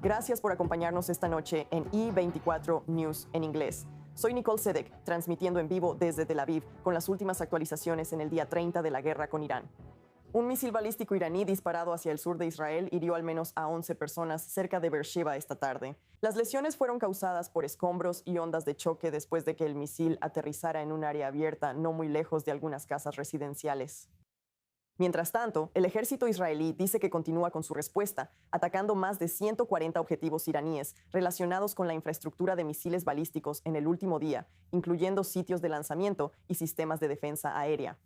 Gracias por acompañarnos esta noche en I24 News en inglés. Soy Nicole Sedek, transmitiendo en vivo desde Tel Aviv con las últimas actualizaciones en el día 30 de la guerra con Irán. Un misil balístico iraní disparado hacia el sur de Israel hirió al menos a 11 personas cerca de Beersheba esta tarde. Las lesiones fueron causadas por escombros y ondas de choque después de que el misil aterrizara en un área abierta no muy lejos de algunas casas residenciales. Mientras tanto, el ejército israelí dice que continúa con su respuesta, atacando más de 140 objetivos iraníes relacionados con la infraestructura de misiles balísticos en el último día, incluyendo sitios de lanzamiento y sistemas de defensa aérea.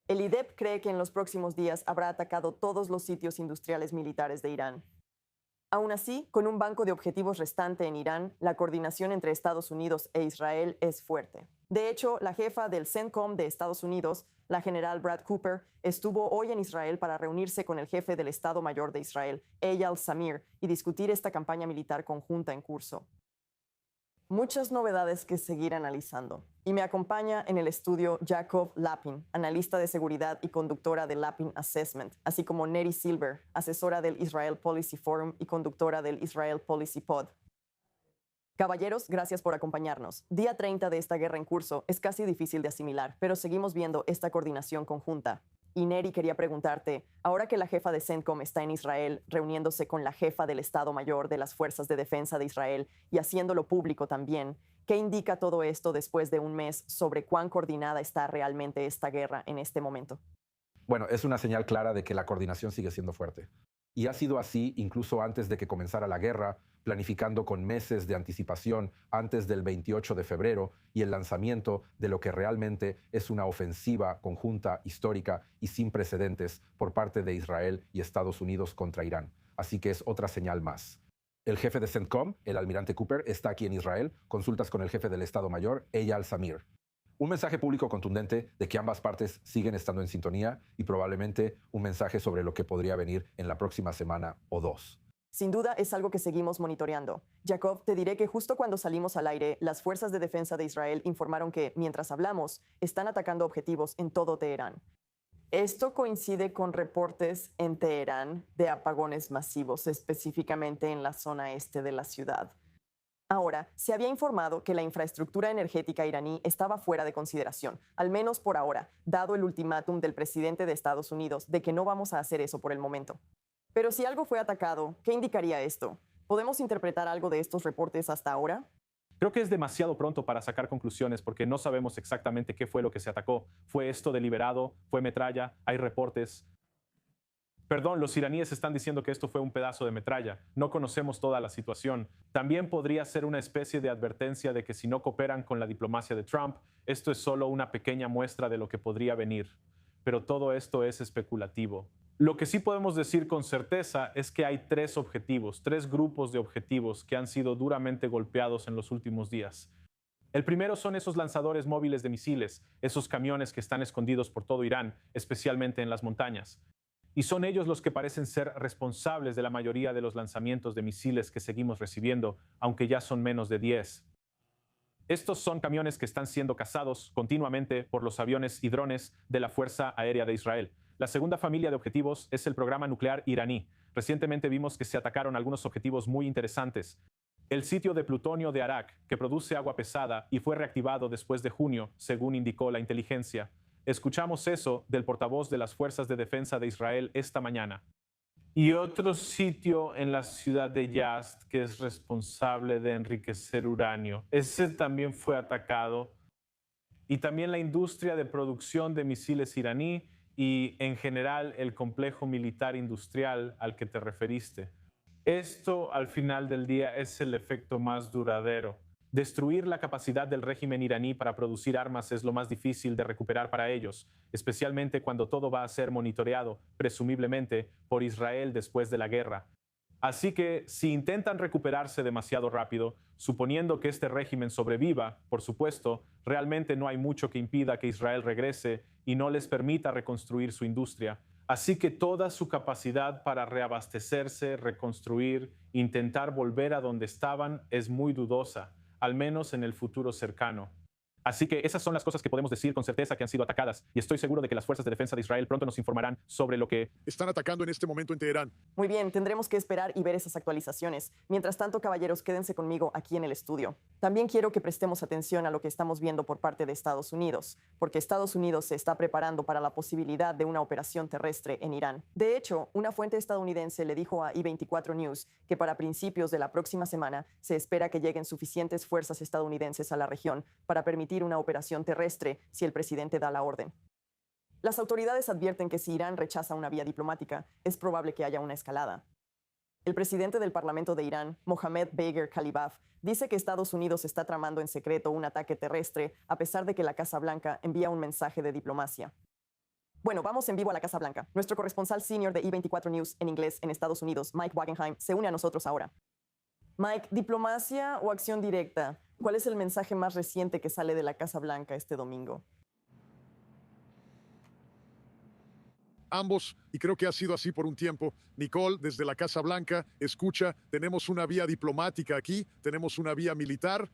El IDF cree que en los próximos días habrá atacado todos los sitios industriales militares de Irán. Aún así, con un banco de objetivos restante en Irán, la coordinación entre Estados Unidos e Israel es fuerte. De hecho, la jefa del CENTCOM de Estados Unidos, la general Brad Cooper, estuvo hoy en Israel para reunirse con el jefe del Estado Mayor de Israel, Eyal Zamir, y discutir esta campaña militar conjunta en curso. Muchas novedades que seguir analizando. Y me acompaña en el estudio Jacob Lapin, analista de seguridad y conductora de Lapin Assessment, así como Neri Silver, asesora del Israel Policy Forum y conductora del Israel Policy Pod. Caballeros, gracias por acompañarnos. Día 30 de esta guerra en curso es casi difícil de asimilar, pero seguimos viendo esta coordinación conjunta. Y Neri, quería preguntarte, ahora que la jefa de CENTCOM está en Israel reuniéndose con la jefa del Estado Mayor de las Fuerzas de Defensa de Israel y haciéndolo público también, ¿qué indica todo esto después de un mes sobre cuán coordinada está realmente esta guerra en este momento? Bueno, es una señal clara de que la coordinación sigue siendo fuerte. Y ha sido así incluso antes de que comenzara la guerra, planificando con meses de anticipación antes del 28 de febrero y el lanzamiento de lo que realmente es una ofensiva conjunta histórica y sin precedentes por parte de Israel y Estados Unidos contra Irán. Así que es otra señal más. El jefe de CENTCOM, el almirante Cooper, está aquí en Israel. Consultas con el jefe del Estado Mayor, Eyal Zamir. Un mensaje público contundente de que ambas partes siguen estando en sintonía y probablemente un mensaje sobre lo que podría venir en la próxima semana o dos. Sin duda es algo que seguimos monitoreando. Jacob, te diré que justo cuando salimos al aire, las fuerzas de defensa de Israel informaron que, mientras hablamos, están atacando objetivos en todo Teherán. Esto coincide con reportes en Teherán de apagones masivos, específicamente en la zona este de la ciudad. Ahora, se había informado que la infraestructura energética iraní estaba fuera de consideración, al menos por ahora, dado el ultimátum del presidente de Estados Unidos de que no vamos a hacer eso por el momento. Pero si algo fue atacado, ¿qué indicaría esto? ¿Podemos interpretar algo de estos reportes hasta ahora? Creo que es demasiado pronto para sacar conclusiones porque no sabemos exactamente qué fue lo que se atacó. ¿Fue esto deliberado? ¿Fue metralla? ¿Hay reportes? Perdón, los iraníes están diciendo que esto fue un pedazo de metralla. No conocemos toda la situación. También podría ser una especie de advertencia de que si no cooperan con la diplomacia de Trump, esto es solo una pequeña muestra de lo que podría venir. Pero todo esto es especulativo. Lo que sí podemos decir con certeza es que hay tres grupos de objetivos que han sido duramente golpeados en los últimos días. El primero son esos lanzadores móviles de misiles, esos camiones que están escondidos por todo Irán, especialmente en las montañas. Y son ellos los que parecen ser responsables de la mayoría de los lanzamientos de misiles que seguimos recibiendo, aunque ya son menos de 10. Estos son camiones que están siendo cazados continuamente por los aviones y drones de la Fuerza Aérea de Israel. La segunda familia de objetivos es el programa nuclear iraní. Recientemente vimos que se atacaron algunos objetivos muy interesantes. El sitio de plutonio de Arak, que produce agua pesada y fue reactivado después de junio, según indicó la inteligencia. Escuchamos eso del portavoz de las Fuerzas de Defensa de Israel esta mañana. Y otro sitio en la ciudad de Yazd que es responsable de enriquecer uranio. Ese también fue atacado. Y también la industria de producción de misiles iraní y, en general, el complejo militar industrial al que te referiste. Esto, al final del día, es el efecto más duradero. Destruir la capacidad del régimen iraní para producir armas es lo más difícil de recuperar para ellos, especialmente cuando todo va a ser monitoreado, presumiblemente, por Israel después de la guerra. Así que, si intentan recuperarse demasiado rápido, suponiendo que este régimen sobreviva, por supuesto, realmente no hay mucho que impida que Israel regrese y no les permita reconstruir su industria. Así que toda su capacidad para reabastecerse, reconstruir, intentar volver a donde estaban es muy dudosa, al menos en el futuro cercano. Así que esas son las cosas que podemos decir con certeza que han sido atacadas. Y estoy seguro de que las fuerzas de defensa de Israel pronto nos informarán sobre lo que están atacando en este momento en Teherán. Muy bien, tendremos que esperar y ver esas actualizaciones. Mientras tanto, caballeros, quédense conmigo aquí en el estudio. También quiero que prestemos atención a lo que estamos viendo por parte de Estados Unidos, porque Estados Unidos se está preparando para la posibilidad de una operación terrestre en Irán. De hecho, una fuente estadounidense le dijo a I24 News que para principios de la próxima semana se espera que lleguen suficientes fuerzas estadounidenses a la región para permitir una operación terrestre si el presidente da la orden. Las autoridades advierten que si Irán rechaza una vía diplomática, es probable que haya una escalada. El presidente del Parlamento de Irán, Mohammad Bagher Khalibaf, dice que Estados Unidos está tramando en secreto un ataque terrestre a pesar de que la Casa Blanca envía un mensaje de diplomacia. Bueno, vamos en vivo a la Casa Blanca. Nuestro corresponsal senior de I24 News en inglés en Estados Unidos, Mike Wagenheim, se une a nosotros ahora. Mike, ¿diplomacia o acción directa? ¿Cuál es el mensaje más reciente que sale de la Casa Blanca este domingo? Ambos, y creo que ha sido así por un tiempo. Nicole, desde la Casa Blanca, escucha, tenemos una vía diplomática aquí, tenemos una vía militar.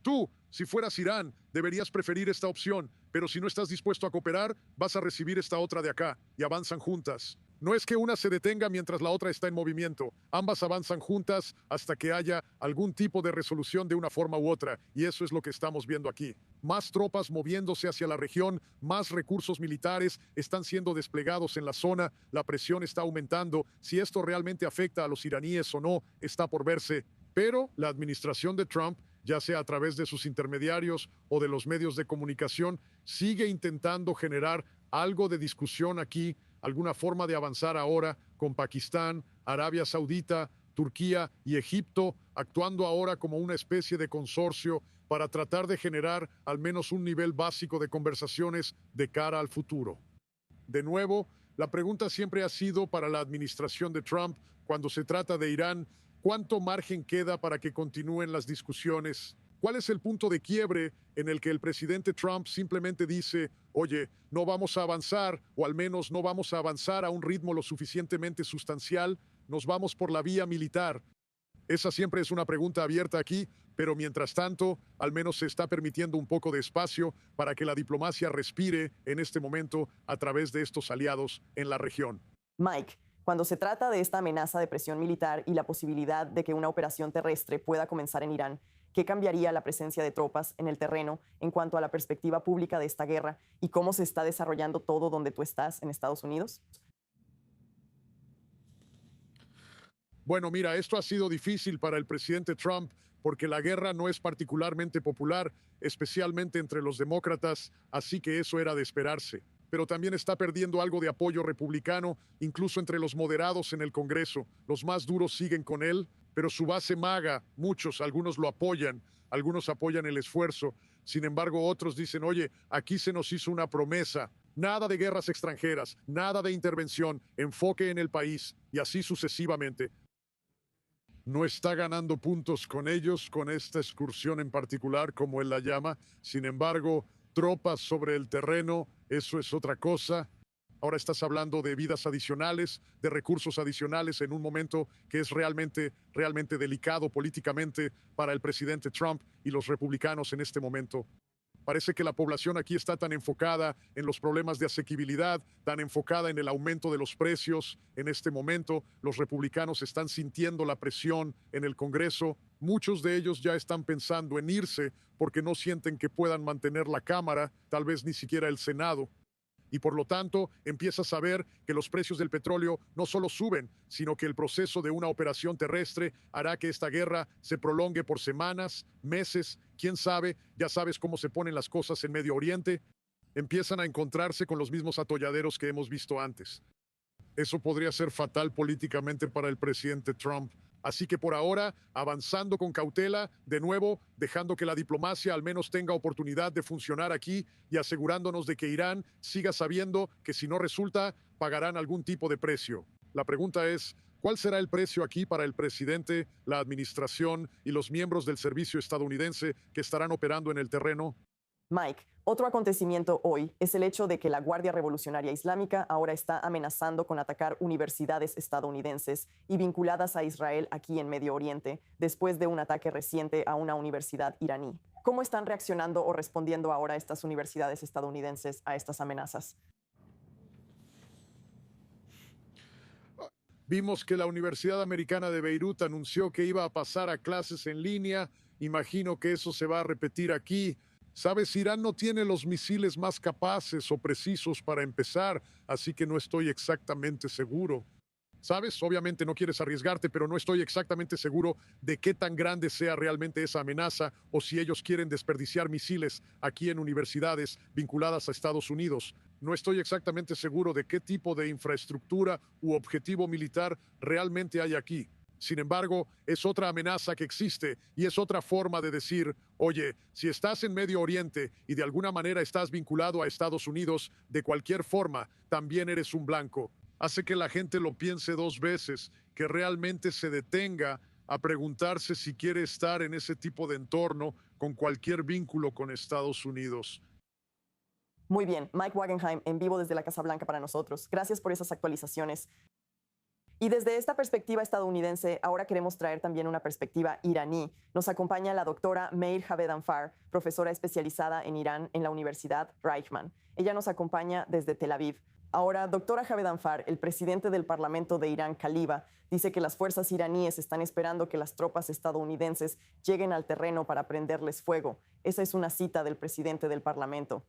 Tú, si fueras Irán, deberías preferir esta opción, pero si no estás dispuesto a cooperar, vas a recibir esta otra de acá, y avanzan juntas. No es que una se detenga mientras la otra está en movimiento. Ambas avanzan juntas hasta que haya algún tipo de resolución de una forma u otra, y eso es lo que estamos viendo aquí. Más tropas moviéndose hacia la región, más recursos militares están siendo desplegados en la zona, la presión está aumentando. Si esto realmente afecta a los iraníes o no, está por verse. Pero la administración de Trump, ya sea a través de sus intermediarios o de los medios de comunicación, sigue intentando generar algo de discusión aquí, alguna forma de avanzar ahora con Pakistán, Arabia Saudita, Turquía y Egipto, actuando ahora como una especie de consorcio para tratar de generar al menos un nivel básico de conversaciones de cara al futuro. De nuevo, la pregunta siempre ha sido para la administración de Trump, cuando se trata de Irán, ¿cuánto margen queda para que continúen las discusiones? ¿Cuál es el punto de quiebre en el que el presidente Trump simplemente dice, oye, no vamos a avanzar, o al menos no vamos a avanzar a un ritmo lo suficientemente sustancial, nos vamos por la vía militar? Esa siempre es una pregunta abierta aquí, pero mientras tanto, al menos se está permitiendo un poco de espacio para que la diplomacia respire en este momento a través de estos aliados en la región. Mike, cuando se trata de esta amenaza de presión militar y la posibilidad de que una operación terrestre pueda comenzar en Irán, ¿qué cambiaría la presencia de tropas en el terreno en cuanto a la perspectiva pública de esta guerra y cómo se está desarrollando todo donde tú estás en Estados Unidos? Bueno, mira, esto ha sido difícil para el presidente Trump porque la guerra no es particularmente popular, especialmente entre los demócratas, así que eso era de esperarse. Pero también está perdiendo algo de apoyo republicano, incluso entre los moderados en el Congreso. Los más duros siguen con él, pero su base MAGA, muchos, algunos lo apoyan, algunos apoyan el esfuerzo. Sin embargo, otros dicen, oye, aquí se nos hizo una promesa. Nada de guerras extranjeras, nada de intervención, enfoque en el país, y así sucesivamente. No está ganando puntos con ellos, con esta excursión en particular, como él la llama. Sin embargo, tropas sobre el terreno, eso es otra cosa. Ahora estás hablando de vidas adicionales, de recursos adicionales en un momento que es realmente delicado políticamente para el presidente Trump y los republicanos en este momento. Parece que la población aquí está tan enfocada en los problemas de asequibilidad, tan enfocada en el aumento de los precios. En este momento, los republicanos están sintiendo la presión en el Congreso. Muchos de ellos ya están pensando en irse porque no sienten que puedan mantener la Cámara, tal vez ni siquiera el Senado. Y por lo tanto, empiezas a ver que los precios del petróleo no solo suben, sino que el proceso de una operación terrestre hará que esta guerra se prolongue por semanas, meses, quién sabe, ya sabes cómo se ponen las cosas en Medio Oriente. Empiezan a encontrarse con los mismos atolladeros que hemos visto antes. Eso podría ser fatal políticamente para el presidente Trump. Así que por ahora, avanzando con cautela, de nuevo, dejando que la diplomacia al menos tenga oportunidad de funcionar aquí y asegurándonos de que Irán siga sabiendo que si no resulta, pagarán algún tipo de precio. La pregunta es, ¿cuál será el precio aquí para el presidente, la administración y los miembros del servicio estadounidense que estarán operando en el terreno? Mike, otro acontecimiento hoy es el hecho de que la Guardia Revolucionaria Islámica ahora está amenazando con atacar universidades estadounidenses y vinculadas a Israel aquí en Medio Oriente, después de un ataque reciente a una universidad iraní. ¿Cómo están reaccionando o respondiendo ahora estas universidades estadounidenses a estas amenazas? Vimos que la Universidad Americana de Beirut anunció que iba a pasar a clases en línea. Imagino que eso se va a repetir aquí. Sabes, Irán no tiene los misiles más capaces o precisos para empezar, así que no estoy exactamente seguro. Sabes, obviamente no quieres arriesgarte, pero no estoy exactamente seguro de qué tan grande sea realmente esa amenaza o si ellos quieren desperdiciar misiles aquí en universidades vinculadas a Estados Unidos. No estoy exactamente seguro de qué tipo de infraestructura u objetivo militar realmente hay aquí. Sin embargo, es otra amenaza que existe y es otra forma de decir, oye, si estás en Medio Oriente y de alguna manera estás vinculado a Estados Unidos, de cualquier forma, también eres un blanco. Hace que la gente lo piense dos veces, que realmente se detenga a preguntarse si quiere estar en ese tipo de entorno con cualquier vínculo con Estados Unidos. Muy bien, Mike Wagenheim en vivo desde la Casa Blanca para nosotros. Gracias por esas actualizaciones. Y desde esta perspectiva estadounidense, ahora queremos traer también una perspectiva iraní. Nos acompaña la doctora Meir Javedanfar, profesora especializada en Irán en la Universidad Reichman. Ella nos acompaña desde Tel Aviv. Ahora, doctora Javedanfar, el presidente del Parlamento de Irán, Khaliva, dice que las fuerzas iraníes están esperando que las tropas estadounidenses lleguen al terreno para prenderles fuego. Esa es una cita del presidente del Parlamento.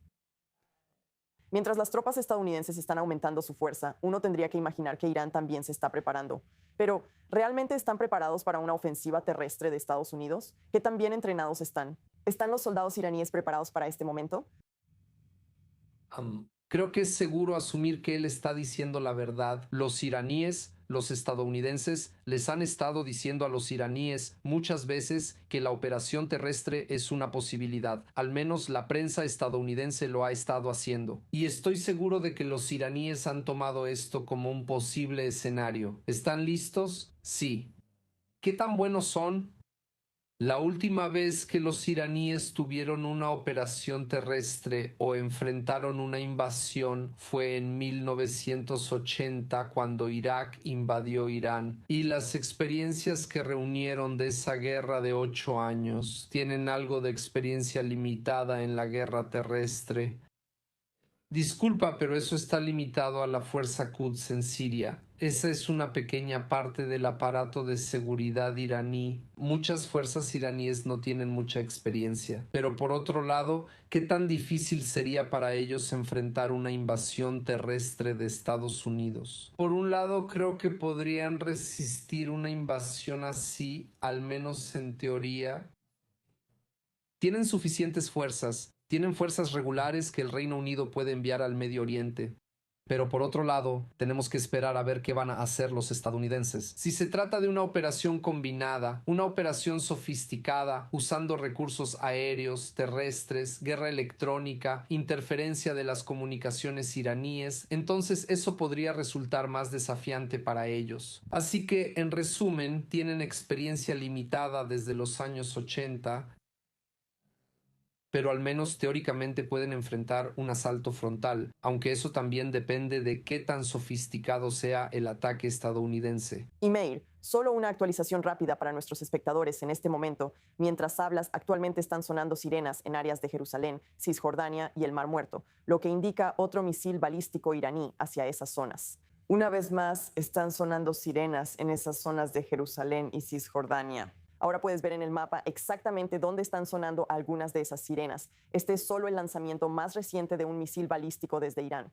Mientras las tropas estadounidenses están aumentando su fuerza, uno tendría que imaginar que Irán también se está preparando. Pero, ¿realmente están preparados para una ofensiva terrestre de Estados Unidos? ¿Qué tan bien entrenados están? ¿Están los soldados iraníes preparados para este momento? Creo que es seguro asumir que él está diciendo la verdad. Los iraníes, los estadounidenses, les han estado diciendo a los iraníes muchas veces que la operación terrestre es una posibilidad. Al menos la prensa estadounidense lo ha estado haciendo. Y estoy seguro de que los iraníes han tomado esto como un posible escenario. ¿Están listos? Sí. ¿Qué tan buenos son? La última vez que los iraníes tuvieron una operación terrestre o enfrentaron una invasión fue en 1980 cuando Irak invadió Irán, y las experiencias que reunieron de esa guerra de 8 años tienen algo de experiencia limitada en la guerra terrestre. Disculpa, pero eso está limitado a la fuerza Quds en Siria. Esa es una pequeña parte del aparato de seguridad iraní. Muchas fuerzas iraníes no tienen mucha experiencia. Pero por otro lado, ¿qué tan difícil sería para ellos enfrentar una invasión terrestre de Estados Unidos? Por un lado, creo que podrían resistir una invasión así, al menos en teoría. Tienen suficientes fuerzas. Tienen fuerzas regulares que el Reino Unido puede enviar al Medio Oriente. Pero por otro lado, tenemos que esperar a ver qué van a hacer los estadounidenses. Si se trata de una operación combinada, una operación sofisticada, usando recursos aéreos, terrestres, guerra electrónica, interferencia de las comunicaciones iraníes, entonces eso podría resultar más desafiante para ellos. Así que, en resumen, tienen experiencia limitada desde los años 80, pero al menos teóricamente pueden enfrentar un asalto frontal, aunque eso también depende de qué tan sofisticado sea el ataque estadounidense. Y Meir, solo una actualización rápida para nuestros espectadores en este momento. Mientras hablas, actualmente están sonando sirenas en áreas de Jerusalén, Cisjordania y el Mar Muerto, lo que indica otro misil balístico iraní hacia esas zonas. Una vez más, están sonando sirenas en esas zonas de Jerusalén y Cisjordania. Ahora puedes ver en el mapa exactamente dónde están sonando algunas de esas sirenas. Este es solo el lanzamiento más reciente de un misil balístico desde Irán.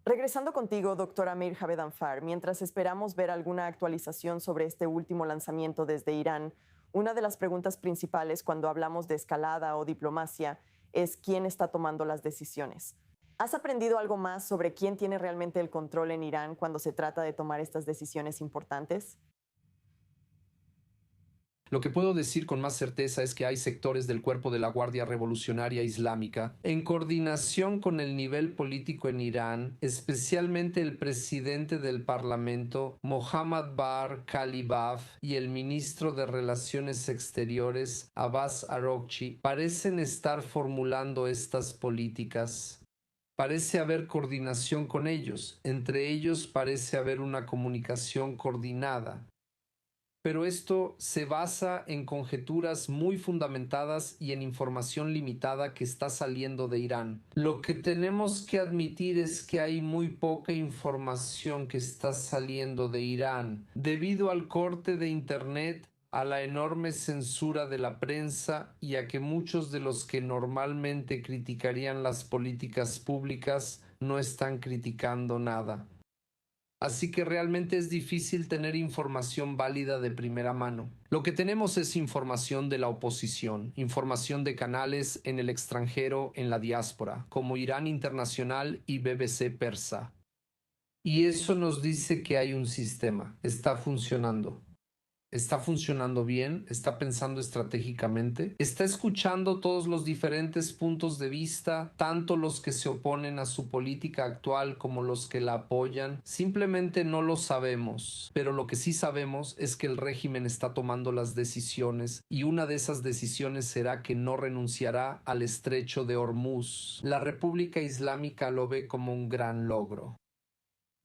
Regresando contigo, doctora Meir Javedanfar, mientras esperamos ver alguna actualización sobre este último lanzamiento desde Irán, una de las preguntas principales cuando hablamos de escalada o diplomacia es quién está tomando las decisiones. ¿Has aprendido algo más sobre quién tiene realmente el control en Irán cuando se trata de tomar estas decisiones importantes? Lo que puedo decir con más certeza es que hay sectores del cuerpo de la Guardia Revolucionaria Islámica, en coordinación con el nivel político en Irán, especialmente el presidente del Parlamento, Mohammad Bar Khalibaf, y el ministro de Relaciones Exteriores, Abbas Araghchi, parecen estar formulando estas políticas. Parece haber coordinación con ellos. Entre ellos parece haber una comunicación coordinada. Pero esto se basa en conjeturas muy fundamentadas y en información limitada que está saliendo de Irán. Lo que tenemos que admitir es que hay muy poca información que está saliendo de Irán. Debido al corte de Internet, a la enorme censura de la prensa y a que muchos de los que normalmente criticarían las políticas públicas no están criticando nada. Así que realmente es difícil tener información válida de primera mano. Lo que tenemos es información de la oposición, información de canales en el extranjero, en la diáspora, como Irán Internacional y BBC Persa. Y eso nos dice que hay un sistema, está funcionando. Está funcionando bien, está pensando estratégicamente, está escuchando todos los diferentes puntos de vista, tanto los que se oponen a su política actual como los que la apoyan. Simplemente no lo sabemos, pero lo que sí sabemos es que el régimen está tomando las decisiones y una de esas decisiones será que no renunciará al estrecho de Hormuz. La República Islámica lo ve como un gran logro.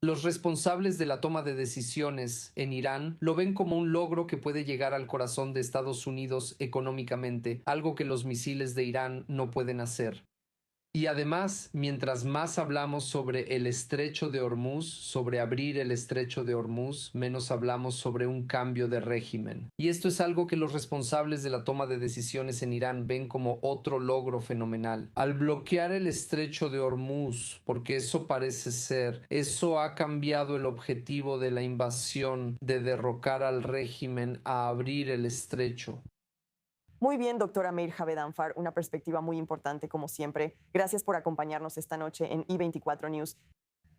Los responsables de la toma de decisiones en Irán lo ven como un logro que puede llegar al corazón de Estados Unidos económicamente, algo que los misiles de Irán no pueden hacer. Y además, mientras más hablamos sobre el estrecho de Hormuz, sobre abrir el estrecho de Hormuz, menos hablamos sobre un cambio de régimen. Y esto es algo que los responsables de la toma de decisiones en Irán ven como otro logro fenomenal. Al bloquear el estrecho de Hormuz, porque eso parece ser, eso ha cambiado el objetivo de la invasión de derrocar al régimen a abrir el estrecho. Muy bien, doctora Meir Javed Anfar, una perspectiva muy importante como siempre. Gracias por acompañarnos esta noche en I24 News.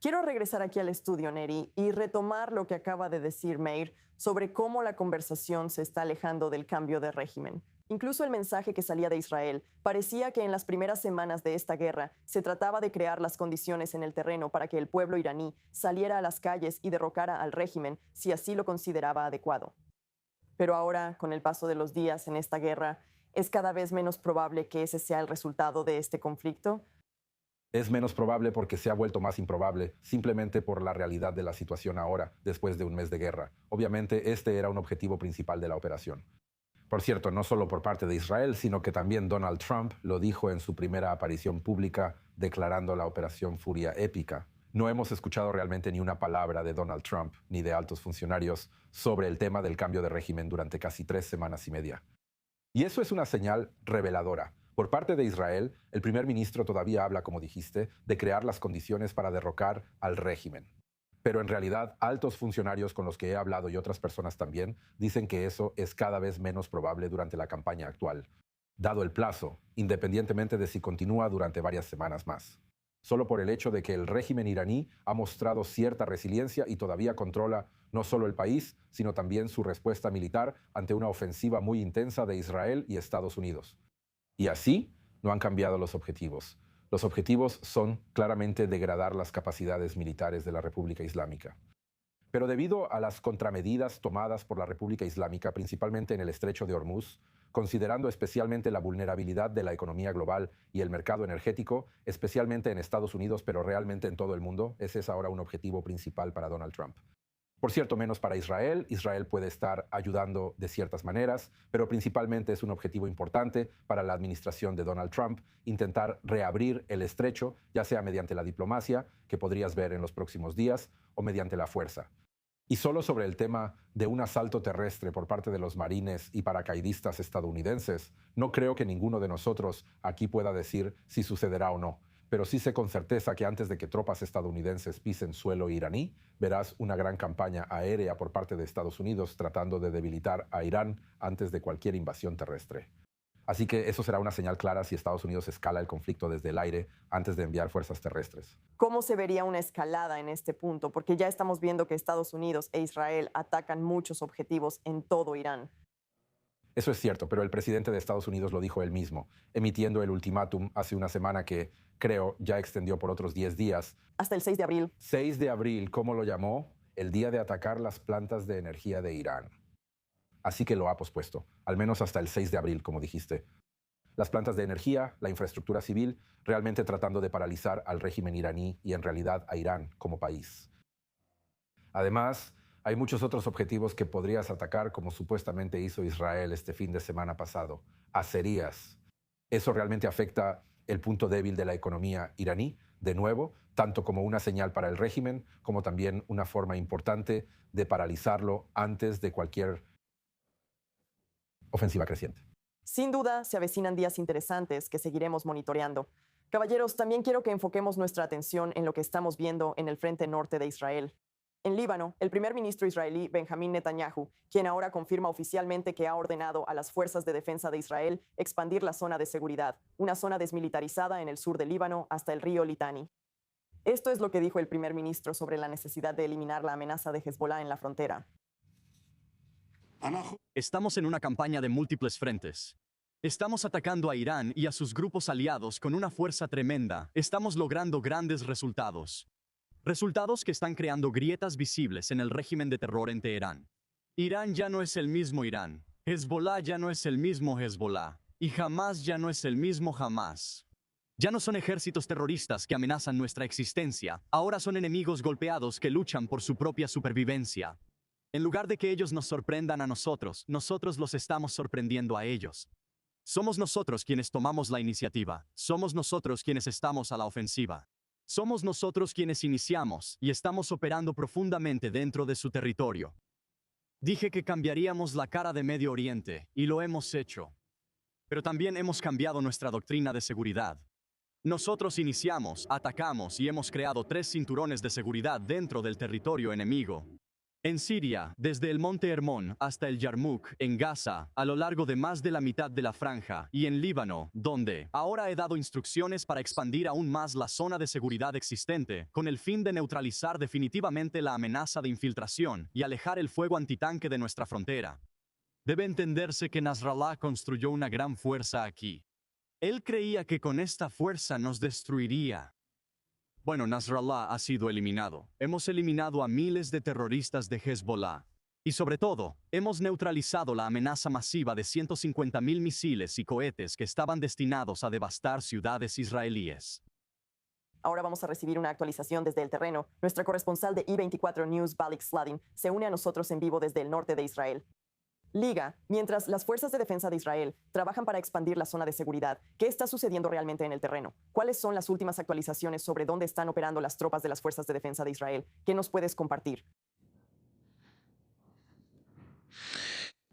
Quiero regresar aquí al estudio, Neri, y retomar lo que acaba de decir Meir sobre cómo la conversación se está alejando del cambio de régimen. Incluso el mensaje que salía de Israel parecía que en las primeras semanas de esta guerra se trataba de crear las condiciones en el terreno para que el pueblo iraní saliera a las calles y derrocara al régimen si así lo consideraba adecuado. Pero ahora, con el paso de los días en esta guerra, ¿es cada vez menos probable que ese sea el resultado de este conflicto? Es menos probable porque se ha vuelto más improbable, simplemente por la realidad de la situación ahora, después de un mes de guerra. Obviamente, este era un objetivo principal de la operación. Por cierto, no solo por parte de Israel, sino que también Donald Trump lo dijo en su primera aparición pública, declarando la operación Furia Épica. No hemos escuchado realmente ni una palabra de Donald Trump ni de altos funcionarios sobre el tema del cambio de régimen durante casi 3 semanas y media. Y eso es una señal reveladora. Por parte de Israel, el primer ministro todavía habla, como dijiste, de crear las condiciones para derrocar al régimen. Pero en realidad, altos funcionarios con los que he hablado y otras personas también dicen que eso es cada vez menos probable durante la campaña actual, dado el plazo, independientemente de si continúa durante varias semanas más. Solo por el hecho de que el régimen iraní ha mostrado cierta resiliencia y todavía controla no solo el país, sino también su respuesta militar ante una ofensiva muy intensa de Israel y Estados Unidos. Y así no han cambiado los objetivos. Los objetivos son claramente degradar las capacidades militares de la República Islámica. Pero debido a las contramedidas tomadas por la República Islámica, principalmente en el estrecho de Hormuz, considerando especialmente la vulnerabilidad de la economía global y el mercado energético, especialmente en Estados Unidos, pero realmente en todo el mundo, ese es ahora un objetivo principal para Donald Trump. Por cierto, menos para Israel. Israel puede estar ayudando de ciertas maneras, pero principalmente es un objetivo importante para la administración de Donald Trump intentar reabrir el estrecho, ya sea mediante la diplomacia, que podrías ver en los próximos días, o mediante la fuerza. Y solo sobre el tema de un asalto terrestre por parte de los marines y paracaidistas estadounidenses, no creo que ninguno de nosotros aquí pueda decir si sucederá o no. Pero sí sé con certeza que antes de que tropas estadounidenses pisen suelo iraní, verás una gran campaña aérea por parte de Estados Unidos tratando de debilitar a Irán antes de cualquier invasión terrestre. Así que eso será una señal clara si Estados Unidos escala el conflicto desde el aire antes de enviar fuerzas terrestres. ¿Cómo se vería una escalada en este punto? Porque ya estamos viendo que Estados Unidos e Israel atacan muchos objetivos en todo Irán. Eso es cierto, pero el presidente de Estados Unidos lo dijo él mismo, emitiendo el ultimátum hace una semana que, creo, ya extendió por otros 10 días. Hasta el 6 de abril. 6 de abril, ¿cómo lo llamó? El día de atacar las plantas de energía de Irán. Así que lo ha pospuesto, al menos hasta el 6 de abril, como dijiste. Las plantas de energía, la infraestructura civil, realmente tratando de paralizar al régimen iraní y en realidad a Irán como país. Además, Hay muchos otros objetivos que podrías atacar, como supuestamente hizo Israel este fin de semana pasado. Acerías. ¿Eso realmente afecta el punto débil de la economía iraní? De nuevo, tanto como una señal para el régimen, como también una forma importante de paralizarlo antes de cualquier ofensiva creciente. Sin duda, se avecinan días interesantes que seguiremos monitoreando. Caballeros, también quiero que enfoquemos nuestra atención en lo que estamos viendo en el frente norte de Israel. En Líbano, el primer ministro israelí Benjamín Netanyahu, quien ahora confirma oficialmente que ha ordenado a las fuerzas de defensa de Israel expandir la zona de seguridad, una zona desmilitarizada en el sur del Líbano hasta el río Litani. Esto es lo que dijo el primer ministro sobre la necesidad de eliminar la amenaza de Hezbollah en la frontera. Estamos en una campaña de múltiples frentes. Estamos atacando a Irán y a sus grupos aliados con una fuerza tremenda. Estamos logrando grandes resultados. Resultados que están creando grietas visibles en el régimen de terror en Teherán. Irán ya no es el mismo Irán. Hezbollah ya no es el mismo Hezbollah. Y Hamás ya no es el mismo Hamás. Ya no son ejércitos terroristas que amenazan nuestra existencia. Ahora son enemigos golpeados que luchan por su propia supervivencia. En lugar de que ellos nos sorprendan a nosotros los estamos sorprendiendo a ellos. Somos nosotros quienes tomamos la iniciativa. Somos nosotros quienes estamos a la ofensiva. Somos nosotros quienes iniciamos y estamos operando profundamente dentro de su territorio. Dije que cambiaríamos la cara de Medio Oriente y lo hemos hecho. Pero también hemos cambiado nuestra doctrina de seguridad. Nosotros iniciamos, atacamos y hemos creado 3 cinturones de seguridad dentro del territorio enemigo. En Siria, desde el monte Hermón hasta el Yarmouk, en Gaza, a lo largo de más de la mitad de la franja, y en Líbano, donde ahora he dado instrucciones para expandir aún más la zona de seguridad existente, con el fin de neutralizar definitivamente la amenaza de infiltración y alejar el fuego antitanque de nuestra frontera. Debe entenderse que Nasrallah construyó una gran fuerza aquí. Él creía que con esta fuerza nos destruiría. Bueno, Nasrallah ha sido eliminado. Hemos eliminado a miles de terroristas de Hezbollah. Y sobre todo, hemos neutralizado la amenaza masiva de 150.000 misiles y cohetes que estaban destinados a devastar ciudades israelíes. Ahora vamos a recibir una actualización desde el terreno. Nuestra corresponsal de I24 News, Balik Sladin, se une a nosotros en vivo desde el norte de Israel. Liga, mientras las fuerzas de defensa de Israel trabajan para expandir la zona de seguridad, ¿qué está sucediendo realmente en el terreno? ¿Cuáles son las últimas actualizaciones sobre dónde están operando las tropas de las fuerzas de defensa de Israel? ¿Qué nos puedes compartir?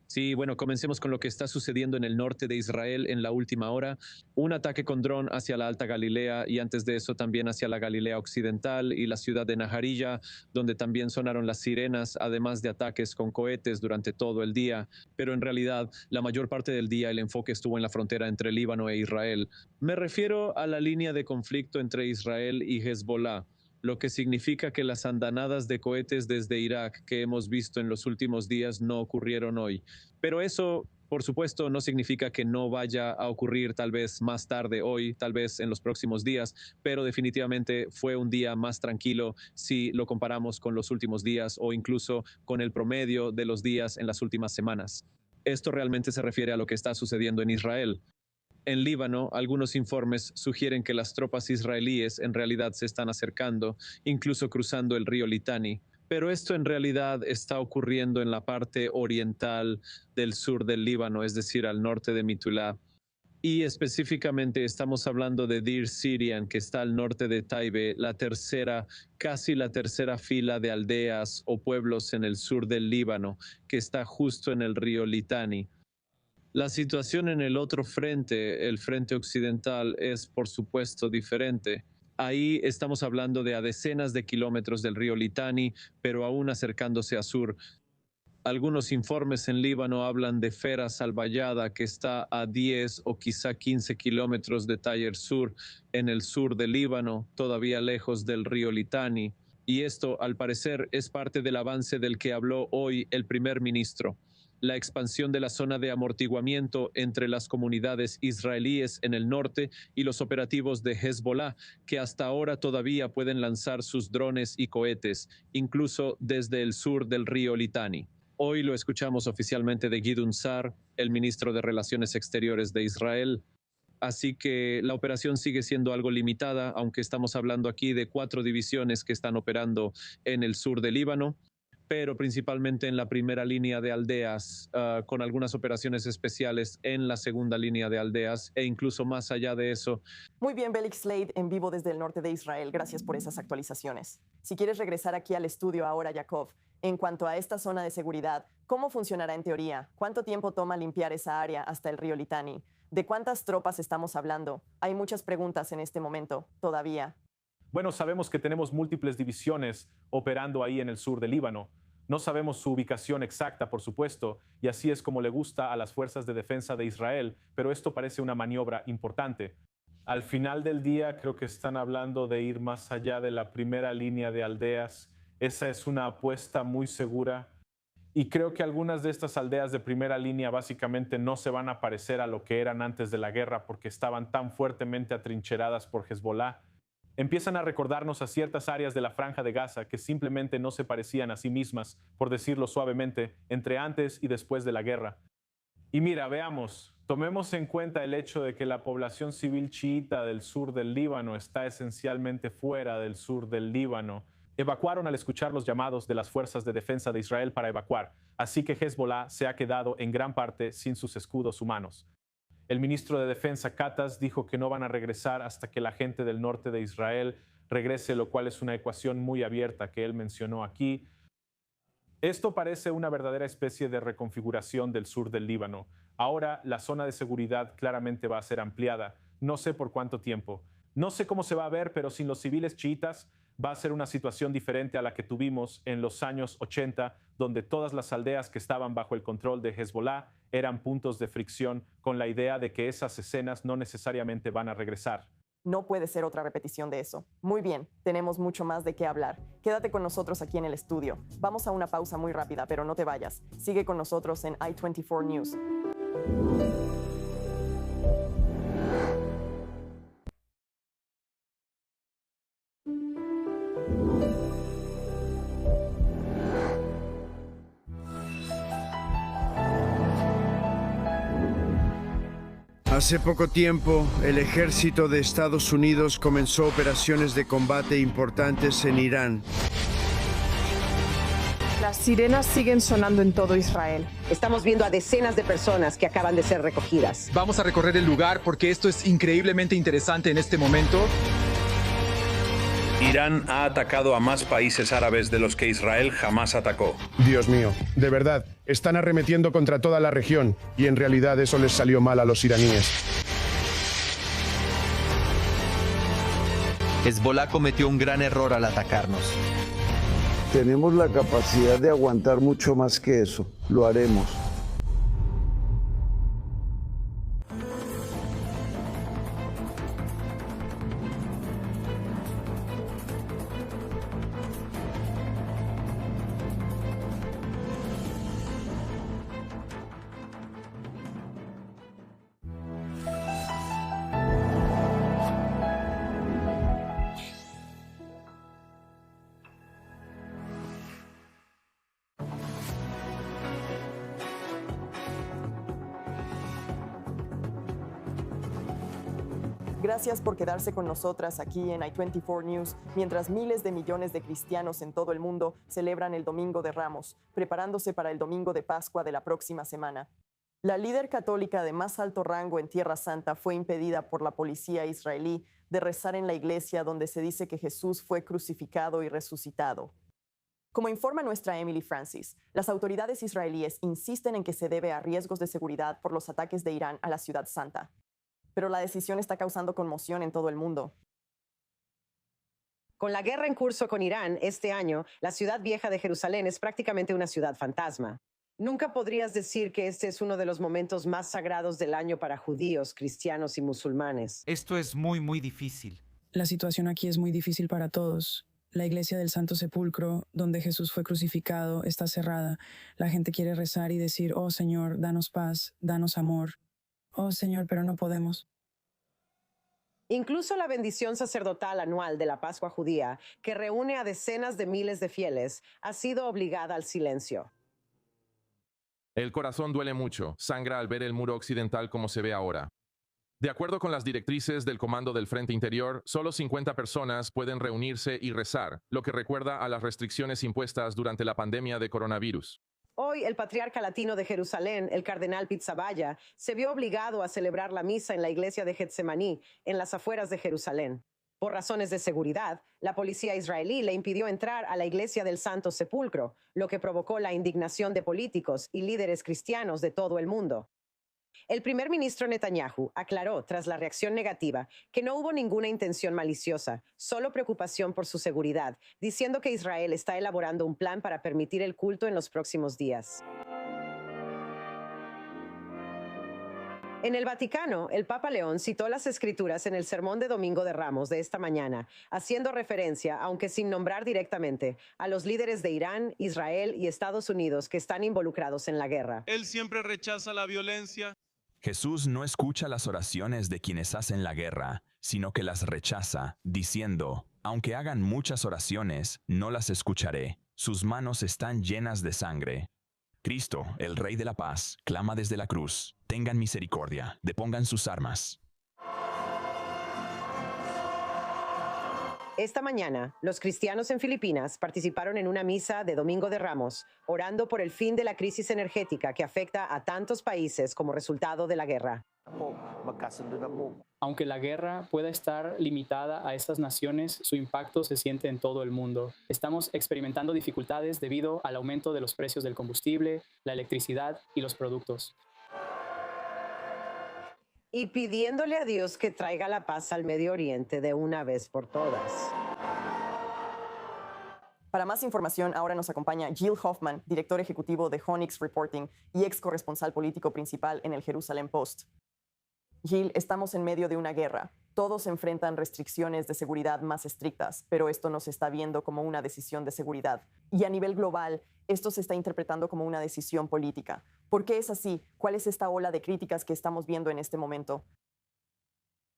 Sí, bueno, comencemos con lo que está sucediendo en el norte de Israel en la última hora. Un ataque con dron hacia la Alta Galilea y antes de eso también hacia la Galilea Occidental y la ciudad de Naharija, donde también sonaron las sirenas, además de ataques con cohetes durante todo el día. Pero en realidad, la mayor parte del día el enfoque estuvo en la frontera entre Líbano e Israel. Me refiero a la línea de conflicto entre Israel y Hezbollah, lo que significa que las andanadas de cohetes desde Irak que hemos visto en los últimos días no ocurrieron hoy. Pero eso, por supuesto, no significa que no vaya a ocurrir tal vez más tarde hoy, tal vez en los próximos días, pero definitivamente fue un día más tranquilo si lo comparamos con los últimos días o incluso con el promedio de los días en las últimas semanas. Esto realmente se refiere a lo que está sucediendo en Israel. En Líbano, algunos informes sugieren que las tropas israelíes en realidad se están acercando, incluso cruzando el río Litani. Pero esto en realidad está ocurriendo en la parte oriental del sur del Líbano, es decir, al norte de Mitulá. Y específicamente estamos hablando de Dir Sirian, que está al norte de Taibe, casi la tercera fila de aldeas o pueblos en el sur del Líbano, que está justo en el río Litani. La situación en el otro frente, el frente occidental, es por supuesto diferente. Ahí estamos hablando de a decenas de kilómetros del río Litani, pero aún acercándose a sur. Algunos informes en Líbano hablan de Feras al-Bayada, que está a 10 o quizá 15 kilómetros de Tayer Sur, en el sur de Líbano, todavía lejos del río Litani. Y esto, al parecer, es parte del avance del que habló hoy el primer ministro. La expansión de la zona de amortiguamiento entre las comunidades israelíes en el norte y los operativos de Hezbollah, que hasta ahora todavía pueden lanzar sus drones y cohetes, incluso desde el sur del río Litani. Hoy lo escuchamos oficialmente de Gideon Sa'ar, el ministro de Relaciones Exteriores de Israel. Así que la operación sigue siendo algo limitada, aunque estamos hablando aquí de 4 divisiones que están operando en el sur del Líbano. pero principalmente en la primera línea de aldeas, con algunas operaciones especiales en la segunda línea de aldeas e incluso más allá de eso. Muy bien, Belix Slade, en vivo desde el norte de Israel. Gracias por esas actualizaciones. Si quieres regresar aquí al estudio ahora, Yaakov, en cuanto a esta zona de seguridad, ¿cómo funcionará en teoría? ¿Cuánto tiempo toma limpiar esa área hasta el río Litani? ¿De cuántas tropas estamos hablando? Hay muchas preguntas en este momento, todavía. Bueno, sabemos que tenemos múltiples divisiones operando ahí en el sur del Líbano. No sabemos su ubicación exacta, por supuesto, y así es como le gusta a las fuerzas de defensa de Israel, pero esto parece una maniobra importante. Al final del día, creo que están hablando de ir más allá de la primera línea de aldeas. Esa es una apuesta muy segura. Y creo que algunas de estas aldeas de primera línea básicamente no se van a parecer a lo que eran antes de la guerra porque estaban tan fuertemente atrincheradas por Hezbollah. Empiezan a recordarnos a ciertas áreas de la Franja de Gaza que simplemente no se parecían a sí mismas, por decirlo suavemente, entre antes y después de la guerra. Y mira, veamos, tomemos en cuenta el hecho de que la población civil chiita del sur del Líbano está esencialmente fuera del sur del Líbano. Evacuaron al escuchar los llamados de las fuerzas de defensa de Israel para evacuar, así que Hezbollah se ha quedado en gran parte sin sus escudos humanos. El ministro de Defensa, Katz, dijo que no van a regresar hasta que la gente del norte de Israel regrese, lo cual es una ecuación muy abierta que él mencionó aquí. Esto parece una verdadera especie de reconfiguración del sur del Líbano. Ahora la zona de seguridad claramente va a ser ampliada. No sé por cuánto tiempo. No sé cómo se va a ver, pero sin los civiles chiitas va a ser una situación diferente a la que tuvimos en los años 80, donde todas las aldeas que estaban bajo el control de Hezbollah eran puntos de fricción con la idea de que esas escenas no necesariamente van a regresar. No puede ser otra repetición de eso. Muy bien, tenemos mucho más de qué hablar. Quédate con nosotros aquí en el estudio. Vamos a una pausa muy rápida, pero no te vayas. Sigue con nosotros en i24 News. Hace poco tiempo, el ejército de Estados Unidos comenzó operaciones de combate importantes en Irán. Las sirenas siguen sonando en todo Israel. Estamos viendo a decenas de personas que acaban de ser recogidas. Vamos a recorrer el lugar porque esto es increíblemente interesante en este momento. Irán ha atacado a más países árabes de los que Israel jamás atacó. Dios mío, de verdad, están arremetiendo contra toda la región y en realidad eso les salió mal a los iraníes. Hezbollah cometió un gran error al atacarnos. Tenemos la capacidad de aguantar mucho más que eso. Lo haremos. Gracias por quedarse con nosotras aquí en i24 News, mientras miles de millones de cristianos en todo el mundo celebran el Domingo de Ramos, preparándose para el Domingo de Pascua de la próxima semana. La líder católica de más alto rango en Tierra Santa fue impedida por la policía israelí de rezar en la iglesia donde se dice que Jesús fue crucificado y resucitado. Como informa nuestra Emily Francis, las autoridades israelíes insisten en que se debe a riesgos de seguridad por los ataques de Irán a la Ciudad Santa. Pero la decisión está causando conmoción en todo el mundo. Con la guerra en curso con Irán este año, la ciudad vieja de Jerusalén es prácticamente una ciudad fantasma. Nunca podrías decir que este es uno de los momentos más sagrados del año para judíos, cristianos y musulmanes. Esto es muy difícil. La situación aquí es muy difícil para todos. La iglesia del Santo Sepulcro, donde Jesús fue crucificado, está cerrada. La gente quiere rezar y decir, oh Señor, danos paz, danos amor. Oh Señor, pero no podemos. Incluso la bendición sacerdotal anual de la Pascua judía, que reúne a decenas de miles de fieles, ha sido obligada al silencio. El corazón duele mucho, sangra al ver el muro occidental como se ve ahora. De acuerdo con las directrices del Comando del Frente Interior, solo 50 personas pueden reunirse y rezar, lo que recuerda a las restricciones impuestas durante la pandemia de coronavirus. Hoy, el patriarca latino de Jerusalén, el cardenal Pizzaballa, se vio obligado a celebrar la misa en la iglesia de Getsemaní, en las afueras de Jerusalén. Por razones de seguridad, la policía israelí le impidió entrar a la iglesia del Santo Sepulcro, lo que provocó la indignación de políticos y líderes cristianos de todo el mundo. El primer ministro Netanyahu aclaró, tras la reacción negativa, que no hubo ninguna intención maliciosa, solo preocupación por su seguridad, diciendo que Israel está elaborando un plan para permitir el culto en los próximos días. En el Vaticano, el Papa León citó las Escrituras en el Sermón de Domingo de Ramos de esta mañana, haciendo referencia, aunque sin nombrar directamente, a los líderes de Irán, Israel y Estados Unidos que están involucrados en la guerra. Él siempre rechaza la violencia. Jesús no escucha las oraciones de quienes hacen la guerra, sino que las rechaza, diciendo, aunque hagan muchas oraciones, no las escucharé. Sus manos están llenas de sangre. Cristo, el Rey de la Paz, clama desde la cruz, tengan misericordia, depongan sus armas. Esta mañana, los cristianos en Filipinas participaron en una misa de Domingo de Ramos, orando por el fin de la crisis energética que afecta a tantos países como resultado de la guerra. Aunque la guerra pueda estar limitada a estas naciones, su impacto se siente en todo el mundo. Estamos experimentando dificultades debido al aumento de los precios del combustible, la electricidad y los productos. Y pidiéndole a Dios que traiga la paz al Medio Oriente de una vez por todas. Para más información, ahora nos acompaña Jill Hoffman, director ejecutivo de Onyx Reporting y ex corresponsal político principal en el Jerusalem Post. Jill, estamos en medio de una guerra. Todos enfrentan restricciones de seguridad más estrictas, pero esto no se está viendo como una decisión de seguridad. Y a nivel global, esto se está interpretando como una decisión política. ¿Por qué es así? ¿Cuál es esta ola de críticas que estamos viendo en este momento?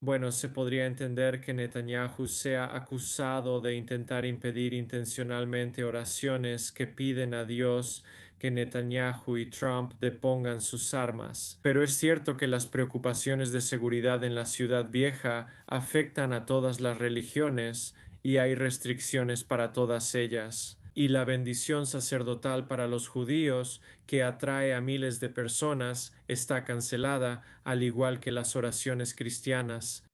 Bueno, se podría entender que Netanyahu sea acusado de intentar impedir intencionalmente oraciones que piden a Dios que Netanyahu y Trump depongan sus armas. Pero es cierto que las preocupaciones de seguridad en la Ciudad Vieja afectan a todas las religiones y hay restricciones para todas ellas. Y la bendición sacerdotal para los judíos, que atrae a miles de personas, está cancelada, al igual que las oraciones cristianas.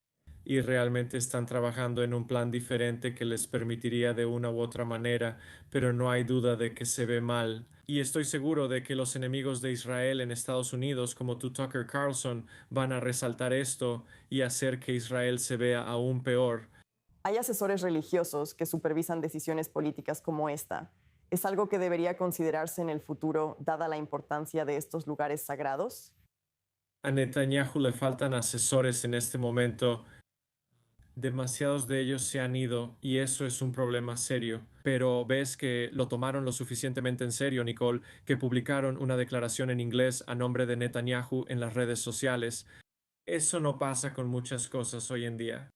Y realmente están trabajando en un plan diferente que les permitiría de una u otra manera, pero no hay duda de que se ve mal. Y estoy seguro de que los enemigos de Israel en Estados Unidos, como Tucker Carlson, van a resaltar esto y hacer que Israel se vea aún peor. Hay asesores religiosos que supervisan decisiones políticas como esta. ¿Es algo que debería considerarse en el futuro, dada la importancia de estos lugares sagrados? A Netanyahu le faltan asesores en este momento. Demasiados de ellos se han ido y eso es un problema serio. Pero ves que lo tomaron lo suficientemente en serio, Nicole, que publicaron una declaración en inglés a nombre de Netanyahu en las redes sociales. Eso no pasa con muchas cosas hoy en día.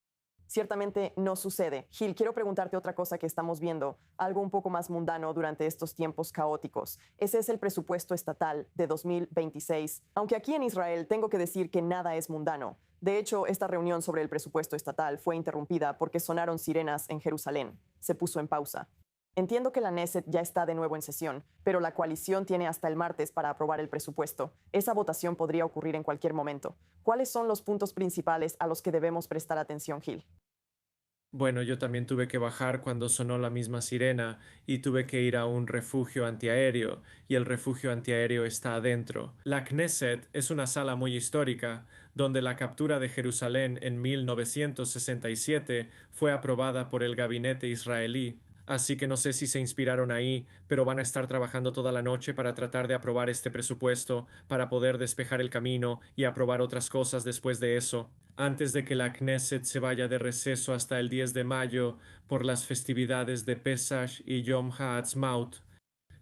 Ciertamente no sucede. Gil, quiero preguntarte otra cosa que estamos viendo, algo un poco más mundano durante estos tiempos caóticos. Ese es el presupuesto estatal de 2026. Aunque aquí en Israel tengo que decir que nada es mundano. De hecho, esta reunión sobre el presupuesto estatal fue interrumpida porque sonaron sirenas en Jerusalén. Se puso en pausa. Entiendo que la Knesset ya está de nuevo en sesión, pero la coalición tiene hasta el martes para aprobar el presupuesto. Esa votación podría ocurrir en cualquier momento. ¿Cuáles son los puntos principales a los que debemos prestar atención, Gil? Bueno, yo también tuve que bajar cuando sonó la misma sirena y tuve que ir a un refugio antiaéreo, y el refugio antiaéreo está adentro. La Knesset es una sala muy histórica, donde la captura de Jerusalén en 1967 fue aprobada por el gabinete israelí. Así que no sé si se inspiraron ahí, pero van a estar trabajando toda la noche para tratar de aprobar este presupuesto, para poder despejar el camino y aprobar otras cosas después de eso, antes de que la Knesset se vaya de receso hasta el 10 de mayo por las festividades de Pesach y Yom HaAtzmaut.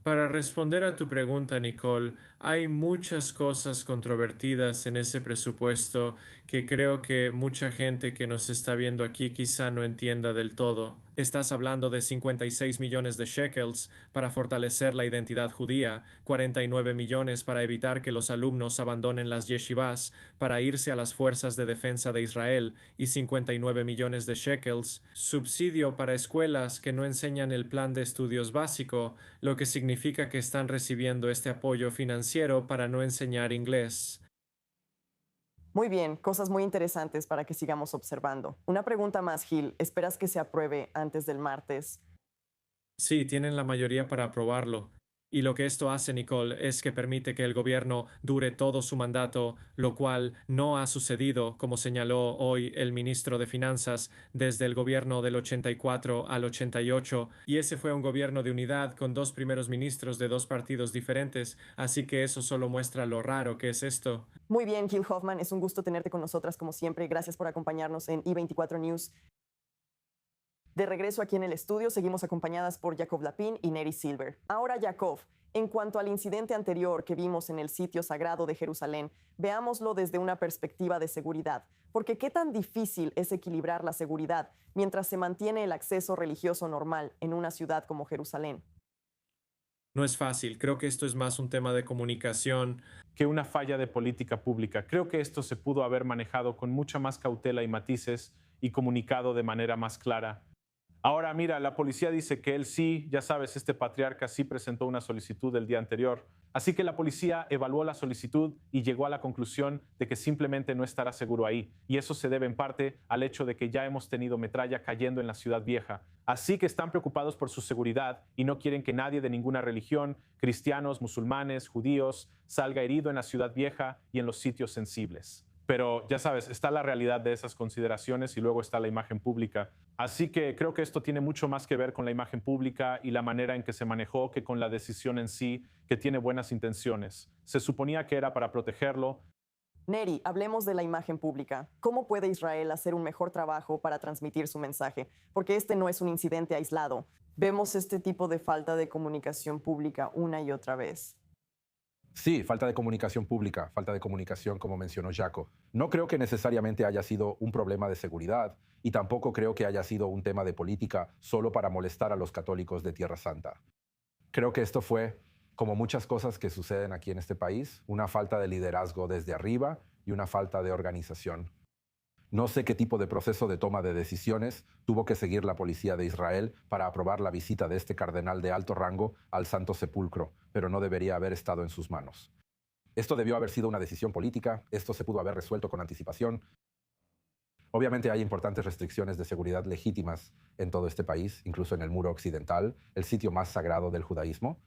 Para responder a tu pregunta, Nicole, hay muchas cosas controvertidas en ese presupuesto que creo que mucha gente que nos está viendo aquí quizá no entienda del todo. Estás hablando de 56 millones de shekels para fortalecer la identidad judía, 49 millones para evitar que los alumnos abandonen las yeshivas para irse a las fuerzas de defensa de Israel y 59 millones de shekels, subsidio para escuelas que no enseñan el plan de estudios básico, lo que significa que están recibiendo este apoyo financiero para no enseñar inglés. Muy bien, cosas muy interesantes para que sigamos observando. Una pregunta más, Gil. ¿Esperas que se apruebe antes del martes? Sí, tienen la mayoría para aprobarlo. Y lo que esto hace, Nicole, es que permite que el gobierno dure todo su mandato, lo cual no ha sucedido, como señaló hoy el ministro de Finanzas, desde el gobierno del 84 al 88, y ese fue un gobierno de unidad con dos primeros ministros de dos partidos diferentes, así que eso solo muestra lo raro que es esto. Muy bien, Gil Hoffman, es un gusto tenerte con nosotras como siempre. Gracias por acompañarnos en I24 News. De regreso aquí en el estudio, seguimos acompañadas por Jacob Lapin y Neri Silver. Ahora, Jacob, en cuanto al incidente anterior que vimos en el sitio sagrado de Jerusalén, veámoslo desde una perspectiva de seguridad. Porque ¿qué tan difícil es equilibrar la seguridad mientras se mantiene el acceso religioso normal en una ciudad como Jerusalén? No es fácil, creo que esto es más un tema de comunicación que una falla de política pública. Creo que esto se pudo haber manejado con mucha más cautela y matices y comunicado de manera más clara. Ahora, mira, la policía dice que él sí, ya sabes, este patriarca sí presentó una solicitud el día anterior. Así que la policía evaluó la solicitud y llegó a la conclusión de que simplemente no estará seguro ahí. Y eso se debe en parte al hecho de que ya hemos tenido metralla cayendo en la ciudad vieja. Así que están preocupados por su seguridad y no quieren que nadie de ninguna religión, cristianos, musulmanes, judíos, salga herido en la ciudad vieja y en los sitios sensibles. Pero ya sabes, está la realidad de esas consideraciones y luego está la imagen pública. Así que creo que esto tiene mucho más que ver con la imagen pública y la manera en que se manejó que con la decisión en sí, que tiene buenas intenciones. Se suponía que era para protegerlo. Neri, hablemos de la imagen pública. ¿Cómo puede Israel hacer un mejor trabajo para transmitir su mensaje? Porque este no es un incidente aislado. Vemos este tipo de falta de comunicación pública una y otra vez. Sí, falta de comunicación pública, falta de comunicación, como mencionó Jaco. No creo que necesariamente haya sido un problema de seguridad y tampoco creo que haya sido un tema de política solo para molestar a los católicos de Tierra Santa. Creo que esto fue, como muchas cosas que suceden aquí en este país, una falta de liderazgo desde arriba y una falta de organización. No sé qué tipo de proceso de toma de decisiones tuvo que seguir la policía de Israel para aprobar la visita de este cardenal de alto rango al Santo Sepulcro, pero no debería haber estado en sus manos. Esto debió haber sido una decisión política, esto se pudo haber resuelto con anticipación. Obviamente hay importantes restricciones de seguridad legítimas en todo este país, incluso en el Muro Occidental, el sitio más sagrado del judaísmo,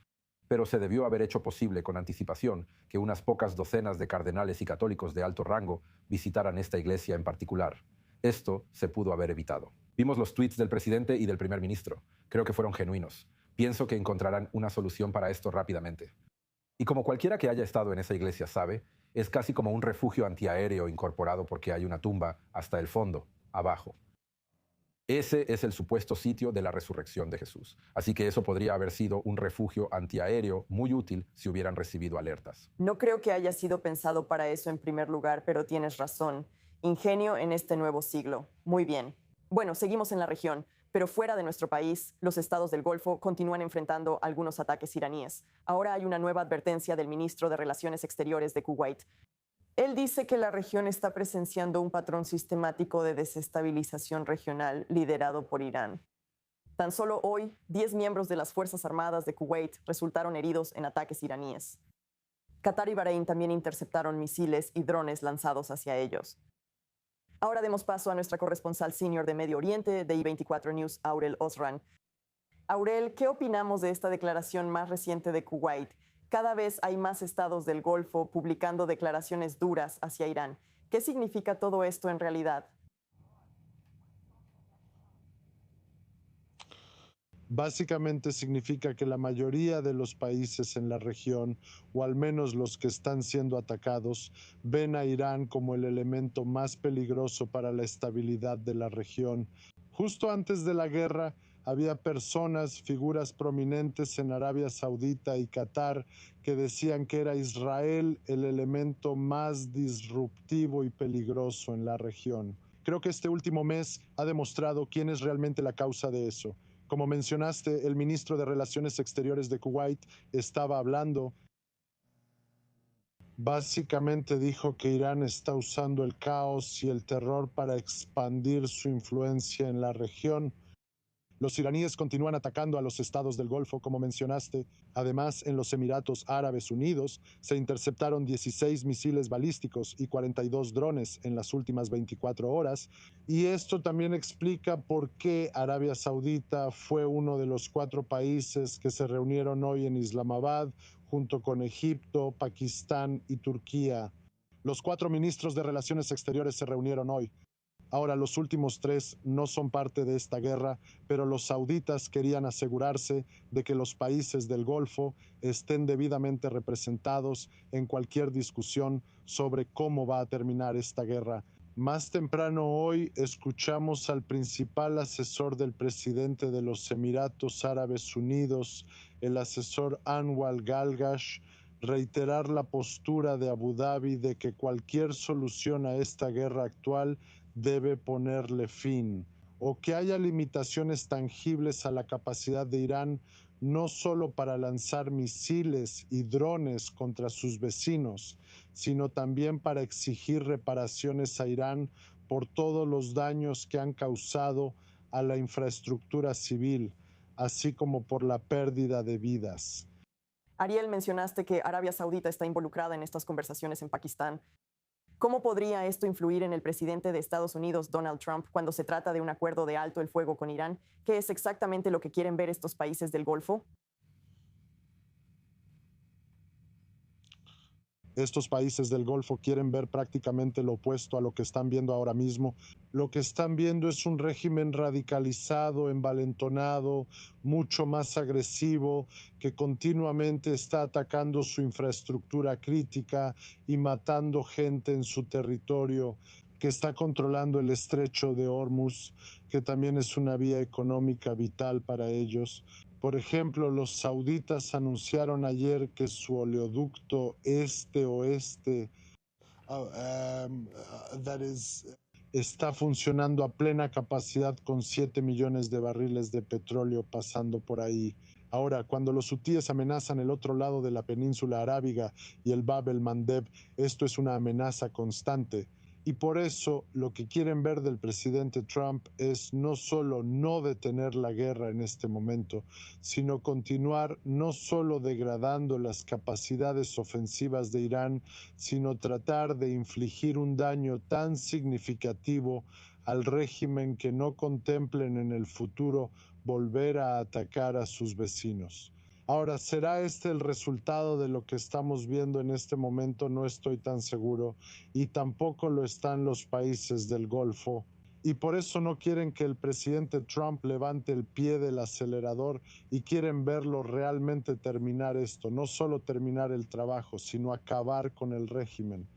pero se debió haber hecho posible con anticipación que unas pocas docenas de cardenales y católicos de alto rango visitaran esta iglesia en particular. Esto se pudo haber evitado. Vimos los tweets del presidente y del primer ministro. Creo que fueron genuinos. Pienso que encontrarán una solución para esto rápidamente. Y como cualquiera que haya estado en esa iglesia sabe, es casi como un refugio antiaéreo incorporado porque hay una tumba hasta el fondo, abajo. Ese es el supuesto sitio de la resurrección de Jesús. Así que eso podría haber sido un refugio antiaéreo muy útil si hubieran recibido alertas. No creo que haya sido pensado para eso en primer lugar, pero tienes razón. Ingenio en este nuevo siglo. Muy bien. Bueno, seguimos en la región, pero fuera de nuestro país, los estados del Golfo continúan enfrentando algunos ataques iraníes. Ahora hay una nueva advertencia del ministro de Relaciones Exteriores de Kuwait. Él dice que la región está presenciando un patrón sistemático de desestabilización regional liderado por Irán. Tan solo hoy, 10 miembros de las Fuerzas Armadas de Kuwait resultaron heridos en ataques iraníes. Qatar y Bahrein también interceptaron misiles y drones lanzados hacia ellos. Ahora demos paso a nuestra corresponsal senior de Medio Oriente de I24 News, Aurel Osran. Aurel, ¿qué opinamos de esta declaración más reciente de Kuwait? Cada vez hay más estados del Golfo publicando declaraciones duras hacia Irán. ¿Qué significa todo esto en realidad? Básicamente significa que la mayoría de los países en la región, o al menos los que están siendo atacados, ven a Irán como el elemento más peligroso para la estabilidad de la región. Justo antes de la guerra, había personas, figuras prominentes en Arabia Saudita y Qatar que decían que era Israel el elemento más disruptivo y peligroso en la región. Creo que este último mes ha demostrado quién es realmente la causa de eso. Como mencionaste, el ministro de Relaciones Exteriores de Kuwait estaba hablando. Básicamente dijo que Irán está usando el caos y el terror para expandir su influencia en la región. Los iraníes continúan atacando a los estados del Golfo, como mencionaste. Además, en los Emiratos Árabes Unidos se interceptaron 16 misiles balísticos y 42 drones en las últimas 24 horas. Y esto también explica por qué Arabia Saudita fue uno de los 4 países que se reunieron hoy en Islamabad, junto con Egipto, Pakistán y Turquía. Los 4 ministros de Relaciones Exteriores se reunieron hoy. Ahora, los últimos 3 no son parte de esta guerra, pero los sauditas querían asegurarse de que los países del Golfo estén debidamente representados en cualquier discusión sobre cómo va a terminar esta guerra. Más temprano hoy escuchamos al principal asesor del presidente de los Emiratos Árabes Unidos, el asesor Anwar Galgash, reiterar la postura de Abu Dhabi de que cualquier solución a esta guerra actual debe ponerle fin, o que haya limitaciones tangibles a la capacidad de Irán, no solo para lanzar misiles y drones contra sus vecinos, sino también para exigir reparaciones a Irán por todos los daños que han causado a la infraestructura civil, así como por la pérdida de vidas. Ariel, mencionaste que Arabia Saudita está involucrada en estas conversaciones en Pakistán. ¿Cómo podría esto influir en el presidente de Estados Unidos, Donald Trump, cuando se trata de un acuerdo de alto el fuego con Irán? ¿Qué es exactamente lo que quieren ver estos países del Golfo? Estos países del Golfo quieren ver prácticamente lo opuesto a lo que están viendo ahora mismo. Lo que están viendo es un régimen radicalizado, envalentonado, mucho más agresivo, que continuamente está atacando su infraestructura crítica y matando gente en su territorio, que está controlando el estrecho de Hormuz, que también es una vía económica vital para ellos. Por ejemplo, los sauditas anunciaron ayer que su oleoducto este-oeste está funcionando a plena capacidad con 7 millones de barriles de petróleo pasando por ahí. Ahora, cuando los hutíes amenazan el otro lado de la península arábiga y el Bab el-Mandeb, esto es una amenaza constante. Y por eso lo que quieren ver del presidente Trump es no solo no detener la guerra en este momento, sino continuar no solo degradando las capacidades ofensivas de Irán, sino tratar de infligir un daño tan significativo al régimen que no contemplen en el futuro volver a atacar a sus vecinos. Ahora, ¿será este el resultado de lo que estamos viendo en este momento? No estoy tan seguro, y tampoco lo están los países del Golfo. Y por eso no quieren que el presidente Trump levante el pie del acelerador y quieren verlo realmente terminar esto, no solo terminar el trabajo, sino acabar con el régimen.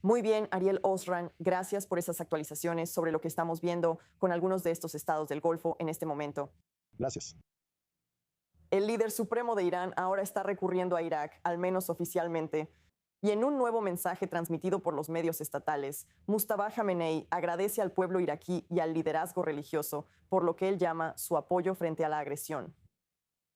Muy bien, Ariel Osran, gracias por esas actualizaciones sobre lo que estamos viendo con algunos de estos estados del Golfo en este momento. Gracias. El líder supremo de Irán ahora está recurriendo a Irak, al menos oficialmente. Y en un nuevo mensaje transmitido por los medios estatales, Mustafa Khamenei agradece al pueblo iraquí y al liderazgo religioso por lo que él llama su apoyo frente a la agresión.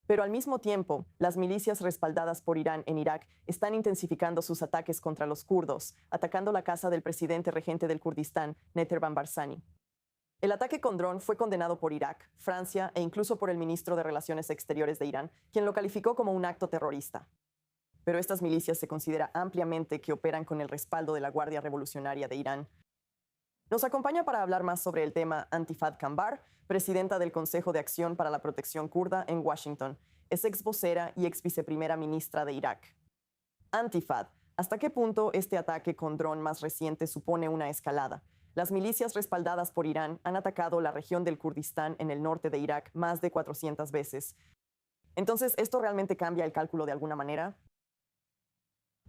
Pero al mismo tiempo, las milicias respaldadas por Irán en Irak están intensificando sus ataques contra los kurdos, atacando la casa del presidente regente del Kurdistán, Netervan Barzani. El ataque con dron fue condenado por Irak, Francia e incluso por el ministro de Relaciones Exteriores de Irán, quien lo calificó como un acto terrorista. Pero estas milicias se considera ampliamente que operan con el respaldo de la Guardia Revolucionaria de Irán. Nos acompaña para hablar más sobre el tema Antifad Kambar, presidenta del Consejo de Acción para la Protección Kurda en Washington. Es ex vocera y ex viceprimera ministra de Irak. Antifad, ¿hasta qué punto este ataque con dron más reciente supone una escalada? Las milicias respaldadas por Irán han atacado la región del Kurdistán en el norte de Irak más de 400 veces. Entonces, ¿esto realmente cambia el cálculo de alguna manera?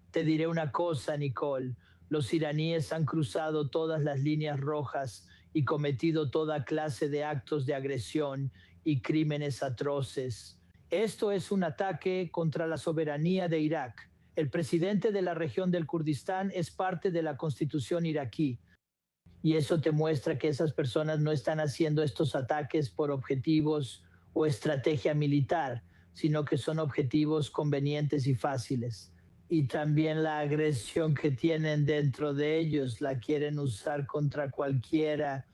Te diré una cosa, Nicole. Los iraníes han cruzado todas las líneas rojas y cometido toda clase de actos de agresión y crímenes atroces. Esto es un ataque contra la soberanía de Irak. El presidente de la región del Kurdistán es parte de la constitución iraquí. Y eso te muestra que esas personas no están haciendo estos ataques por objetivos o estrategia militar, sino que son objetivos convenientes y fáciles. Y también la agresión que tienen dentro de ellos la quieren usar contra cualquiera.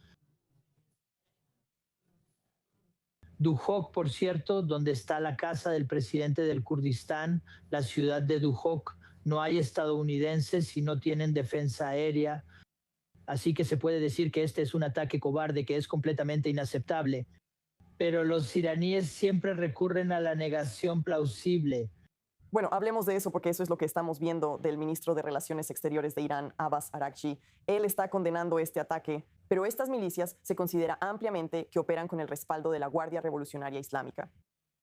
Duhok, por cierto, donde está la casa del presidente del Kurdistán, la ciudad de Duhok, no hay estadounidenses y no tienen defensa aérea. Así que se puede decir que este es un ataque cobarde que es completamente inaceptable. Pero los iraníes siempre recurren a la negación plausible. Bueno, hablemos de eso porque eso es lo que estamos viendo del ministro de Relaciones Exteriores de Irán, Abbas Araghchi. Él está condenando este ataque, pero estas milicias se considera ampliamente que operan con el respaldo de la Guardia Revolucionaria Islámica.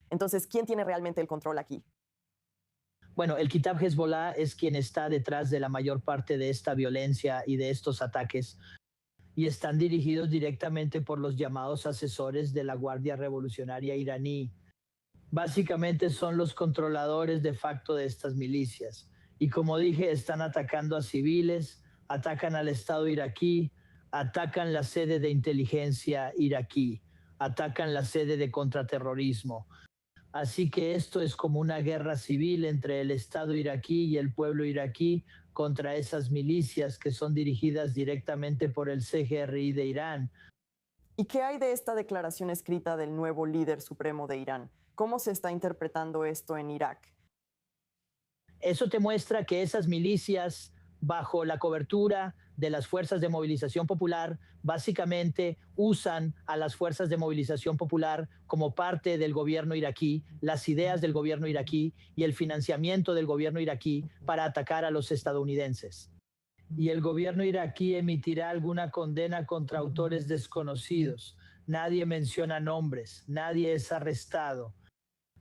Entonces, ¿quién tiene realmente el control aquí? Bueno, el Kitab Hezbollah es quien está detrás de la mayor parte de esta violencia y de estos ataques, y están dirigidos directamente por los llamados asesores de la Guardia Revolucionaria iraní. Básicamente son los controladores de facto de estas milicias. Y como dije, están atacando a civiles, atacan al Estado iraquí, atacan la sede de inteligencia iraquí, atacan la sede de contraterrorismo. Así que esto es como una guerra civil entre el Estado iraquí y el pueblo iraquí contra esas milicias que son dirigidas directamente por el CGRI de Irán. ¿Y qué hay de esta declaración escrita del nuevo líder supremo de Irán? ¿Cómo se está interpretando esto en Irak? Eso te muestra que esas milicias, bajo la cobertura de las fuerzas de movilización popular, básicamente usan a las fuerzas de movilización popular como parte del gobierno iraquí, las ideas del gobierno iraquí y el financiamiento del gobierno iraquí para atacar a los estadounidenses. Y el gobierno iraquí emitirá alguna condena contra autores desconocidos. Nadie menciona nombres, nadie es arrestado.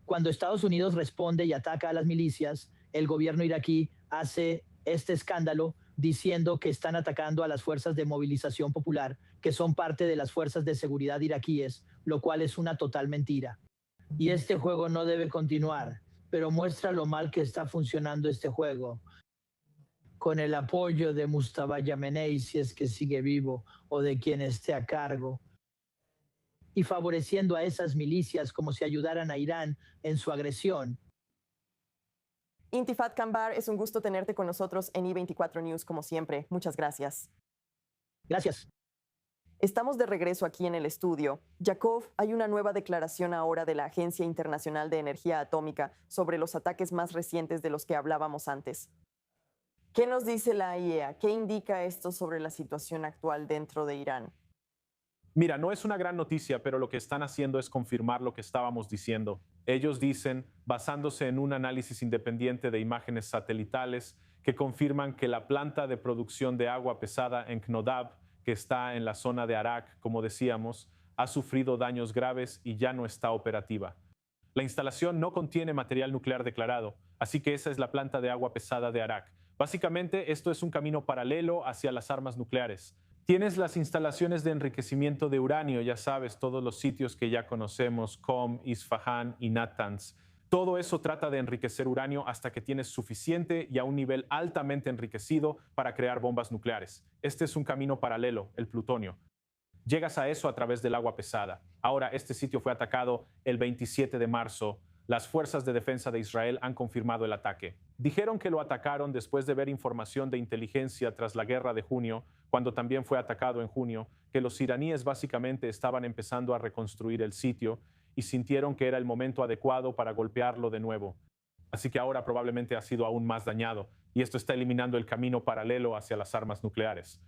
Cuando Estados Unidos responde y ataca a las milicias, el gobierno iraquí hace este escándalo diciendo que están atacando a las fuerzas de movilización popular, que son parte de las fuerzas de seguridad iraquíes, lo cual es una total mentira. Y este juego no debe continuar, pero muestra lo mal que está funcionando este juego. Con el apoyo de Mustafa Yamenei, si es que sigue vivo, o de quien esté a cargo, y favoreciendo a esas milicias como si ayudaran a Irán en su agresión. Intifat Kambar, es un gusto tenerte con nosotros en I24 News como siempre. Muchas gracias. Gracias. Estamos de regreso aquí en el estudio. Yaakov, hay una nueva declaración ahora de la Agencia Internacional de Energía Atómica sobre los ataques más recientes de los que hablábamos antes. ¿Qué nos dice la IEA? ¿Qué indica esto sobre la situación actual dentro de Irán? Mira, no es una gran noticia, pero lo que están haciendo es confirmar lo que estábamos diciendo. Ellos dicen, basándose en un análisis independiente de imágenes satelitales, que confirman que la planta de producción de agua pesada en Knodab, que está en la zona de Arak, como decíamos, ha sufrido daños graves y ya no está operativa. La instalación no contiene material nuclear declarado, así que esa es la planta de agua pesada de Arak. Básicamente, esto es un camino paralelo hacia las armas nucleares. Tienes las instalaciones de enriquecimiento de uranio, ya sabes, todos los sitios que ya conocemos, Qom, Isfahan y Natanz. Todo eso trata de enriquecer uranio hasta que tienes suficiente y a un nivel altamente enriquecido para crear bombas nucleares. Este es un camino paralelo, el plutonio. Llegas a eso a través del agua pesada. Ahora, este sitio fue atacado el 27 de marzo. Las fuerzas de defensa de Israel han confirmado el ataque. Dijeron que lo atacaron después de ver información de inteligencia tras la guerra de junio, cuando también fue atacado en junio, que los iraníes básicamente estaban empezando a reconstruir el sitio y sintieron que era el momento adecuado para golpearlo de nuevo. Así que ahora probablemente ha sido aún más dañado, y esto está eliminando el camino paralelo hacia las armas nucleares.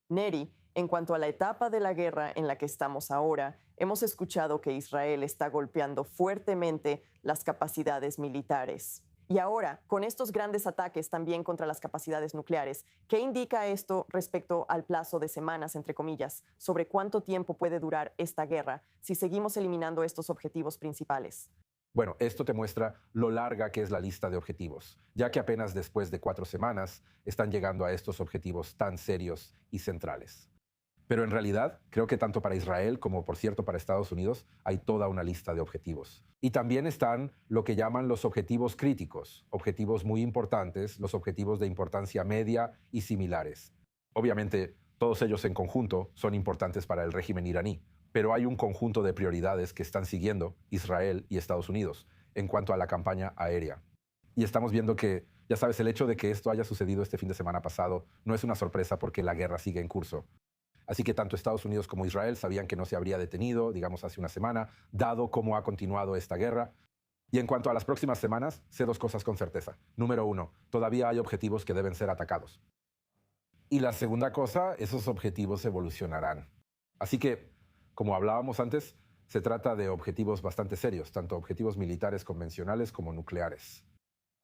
Neri, en cuanto a la etapa de la guerra en la que estamos ahora, hemos escuchado que Israel está golpeando fuertemente las capacidades militares. Y ahora, con estos grandes ataques también contra las capacidades nucleares, ¿qué indica esto respecto al plazo de semanas, entre comillas, sobre cuánto tiempo puede durar esta guerra si seguimos eliminando estos objetivos principales? Bueno, esto te muestra lo larga que es la lista de objetivos, ya que apenas después de 4 semanas están llegando a estos objetivos tan serios y centrales. Pero en realidad, creo que tanto para Israel como, por cierto, para Estados Unidos, hay toda una lista de objetivos. Y también están lo que llaman los objetivos críticos, objetivos muy importantes, los objetivos de importancia media y similares. Obviamente, Todos ellos en conjunto son importantes para el régimen iraní, pero hay un conjunto de prioridades que están siguiendo Israel y Estados Unidos en cuanto a la campaña aérea. Y estamos viendo que, ya sabes, el hecho de que esto haya sucedido este fin de semana pasado no es una sorpresa porque la guerra sigue en curso. Así que tanto Estados Unidos como Israel sabían que no se habría detenido, digamos, hace una semana, dado cómo ha continuado esta guerra. Y en cuanto a las próximas semanas, sé dos cosas con certeza. Número uno, todavía hay objetivos que deben ser atacados. Y la segunda cosa, esos objetivos evolucionarán. Así que, como hablábamos antes, se trata de objetivos bastante serios, tanto objetivos militares convencionales como nucleares.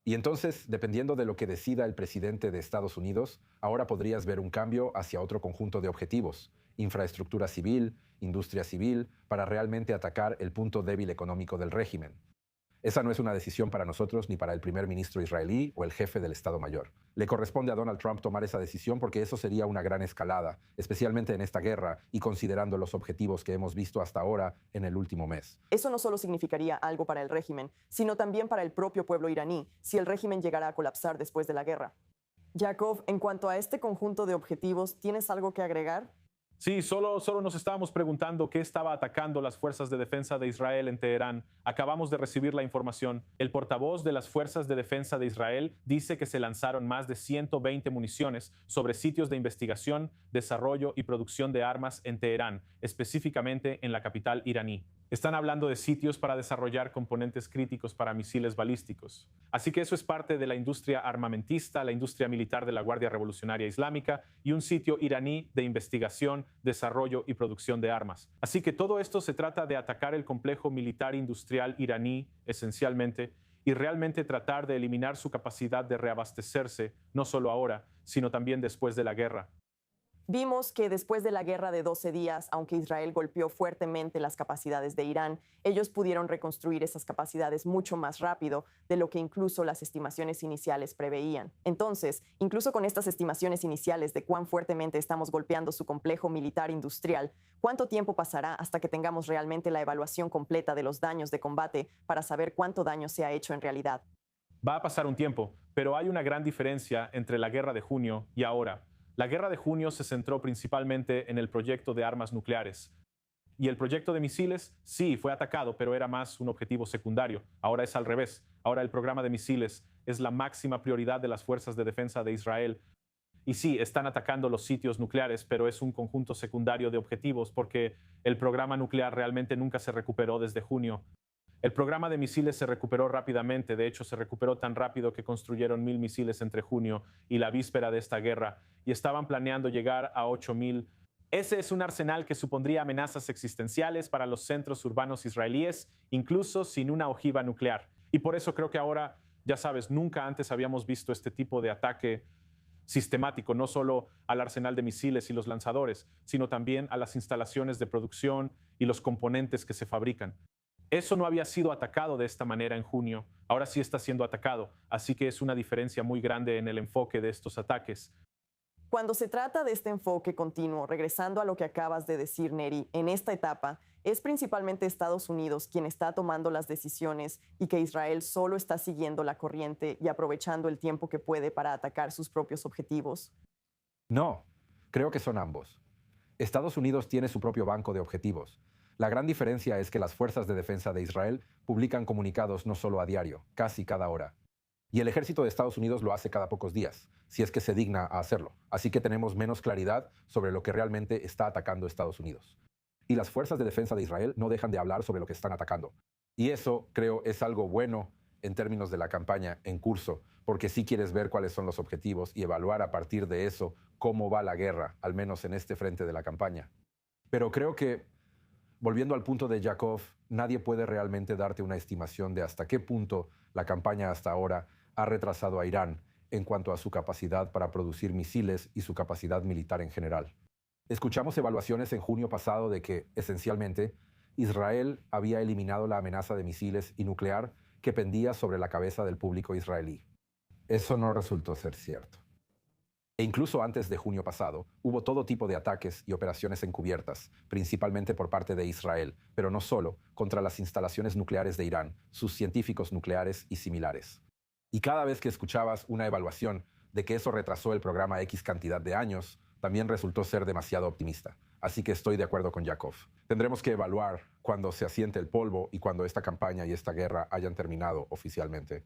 Y entonces, dependiendo de lo que decida el presidente de Estados Unidos, ahora podrías ver un cambio hacia otro conjunto de objetivos, infraestructura civil, industria civil, para realmente atacar el punto débil económico del régimen. Esa no es una decisión para nosotros ni para el primer ministro israelí o el jefe del Estado Mayor. Le corresponde a Donald Trump tomar esa decisión porque eso sería una gran escalada, especialmente en esta guerra y considerando los objetivos que hemos visto hasta ahora en el último mes. Eso no solo significaría algo para el régimen, sino también para el propio pueblo iraní, si el régimen llegara a colapsar después de la guerra. Jacob, en cuanto a este conjunto de objetivos, ¿tienes algo que agregar? Sí, solo nos estábamos preguntando qué estaba atacando las fuerzas de defensa de Israel en Teherán. Acabamos de recibir la información. El portavoz de las fuerzas de defensa de Israel dice que se lanzaron más de 120 municiones sobre sitios de investigación, desarrollo y producción de armas en Teherán, específicamente en la capital iraní. Están hablando de sitios para desarrollar componentes críticos para misiles balísticos. Así que eso es parte de la industria armamentista, la industria militar de la Guardia Revolucionaria Islámica y un sitio iraní de investigación, desarrollo y producción de armas. Así que todo esto se trata de atacar el complejo militar industrial iraní, esencialmente, y realmente tratar de eliminar su capacidad de reabastecerse, no solo ahora, sino también después de la guerra. Vimos que después de la guerra de 12 días, aunque Israel golpeó fuertemente las capacidades de Irán, ellos pudieron reconstruir esas capacidades mucho más rápido de lo que incluso las estimaciones iniciales preveían. Entonces, incluso con estas estimaciones iniciales de cuán fuertemente estamos golpeando su complejo militar industrial, ¿cuánto tiempo pasará hasta que tengamos realmente la evaluación completa de los daños de combate para saber cuánto daño se ha hecho en realidad? Va a pasar un tiempo, pero hay una gran diferencia entre la guerra de junio y ahora. La guerra de junio se centró principalmente en el proyecto de armas nucleares. Y el proyecto de misiles, sí, fue atacado, pero era más un objetivo secundario. Ahora es al revés. Ahora el programa de misiles es la máxima prioridad de las fuerzas de defensa de Israel. Y sí, están atacando los sitios nucleares, pero es un conjunto secundario de objetivos porque el programa nuclear realmente nunca se recuperó desde junio. El programa de misiles se recuperó rápidamente, de hecho se recuperó tan rápido que construyeron 1,000 misiles entre junio y la víspera de esta guerra, y estaban planeando llegar a 8,000. Ese es un arsenal que supondría amenazas existenciales para los centros urbanos israelíes, incluso sin una ojiva nuclear. Y por eso creo que ahora, ya sabes, nunca antes habíamos visto este tipo de ataque sistemático, no solo al arsenal de misiles y los lanzadores, sino también a las instalaciones de producción y los componentes que se fabrican. Eso no había sido atacado de esta manera en junio, ahora sí está siendo atacado, así que es una diferencia muy grande en el enfoque de estos ataques. Cuando se trata de este enfoque continuo, regresando a lo que acabas de decir, Neri, en esta etapa, ¿es principalmente Estados Unidos quien está tomando las decisiones y que Israel solo está siguiendo la corriente y aprovechando el tiempo que puede para atacar sus propios objetivos? No, creo que son ambos. Estados Unidos tiene su propio banco de objetivos. La gran diferencia es que las fuerzas de defensa de Israel publican comunicados no solo a diario, casi cada hora. Y el ejército de Estados Unidos lo hace cada pocos días, si es que se digna a hacerlo. Así que tenemos menos claridad sobre lo que realmente está atacando Estados Unidos. Y las fuerzas de defensa de Israel no dejan de hablar sobre lo que están atacando. Y eso, creo, es algo bueno en términos de la campaña en curso, porque sí quieres ver cuáles son los objetivos y evaluar a partir de eso cómo va la guerra, al menos en este frente de la campaña. Pero creo que, volviendo al punto de Jacob, nadie puede realmente darte una estimación de hasta qué punto la campaña hasta ahora ha retrasado a Irán en cuanto a su capacidad para producir misiles y su capacidad militar en general. Escuchamos evaluaciones en junio pasado de que, esencialmente, Israel había eliminado la amenaza de misiles y nuclear que pendía sobre la cabeza del público israelí. Eso no resultó ser cierto. E incluso antes de junio pasado, hubo todo tipo de ataques y operaciones encubiertas, principalmente por parte de Israel, pero no solo, contra las instalaciones nucleares de Irán, sus científicos nucleares y similares. Y cada vez que escuchabas una evaluación de que eso retrasó el programa X cantidad de años, también resultó ser demasiado optimista. Así que estoy de acuerdo con Yakov. Tendremos que evaluar cuando se asiente el polvo y cuando esta campaña y esta guerra hayan terminado oficialmente.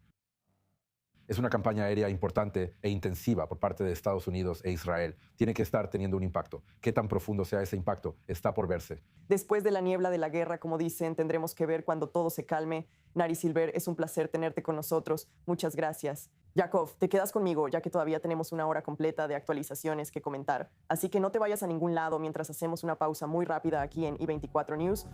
Es una campaña aérea importante e intensiva por parte de Estados Unidos e Israel. Tiene que estar teniendo un impacto. ¿Qué tan profundo sea ese impacto? Está por verse. Después de la niebla de la guerra, como dicen, tendremos que ver cuando todo se calme. Nari Silver, es un placer tenerte con nosotros. Muchas gracias. Yakov, te quedas conmigo, ya que todavía tenemos una hora completa de actualizaciones que comentar. Así que no te vayas a ningún lado mientras hacemos una pausa muy rápida aquí en I24 News.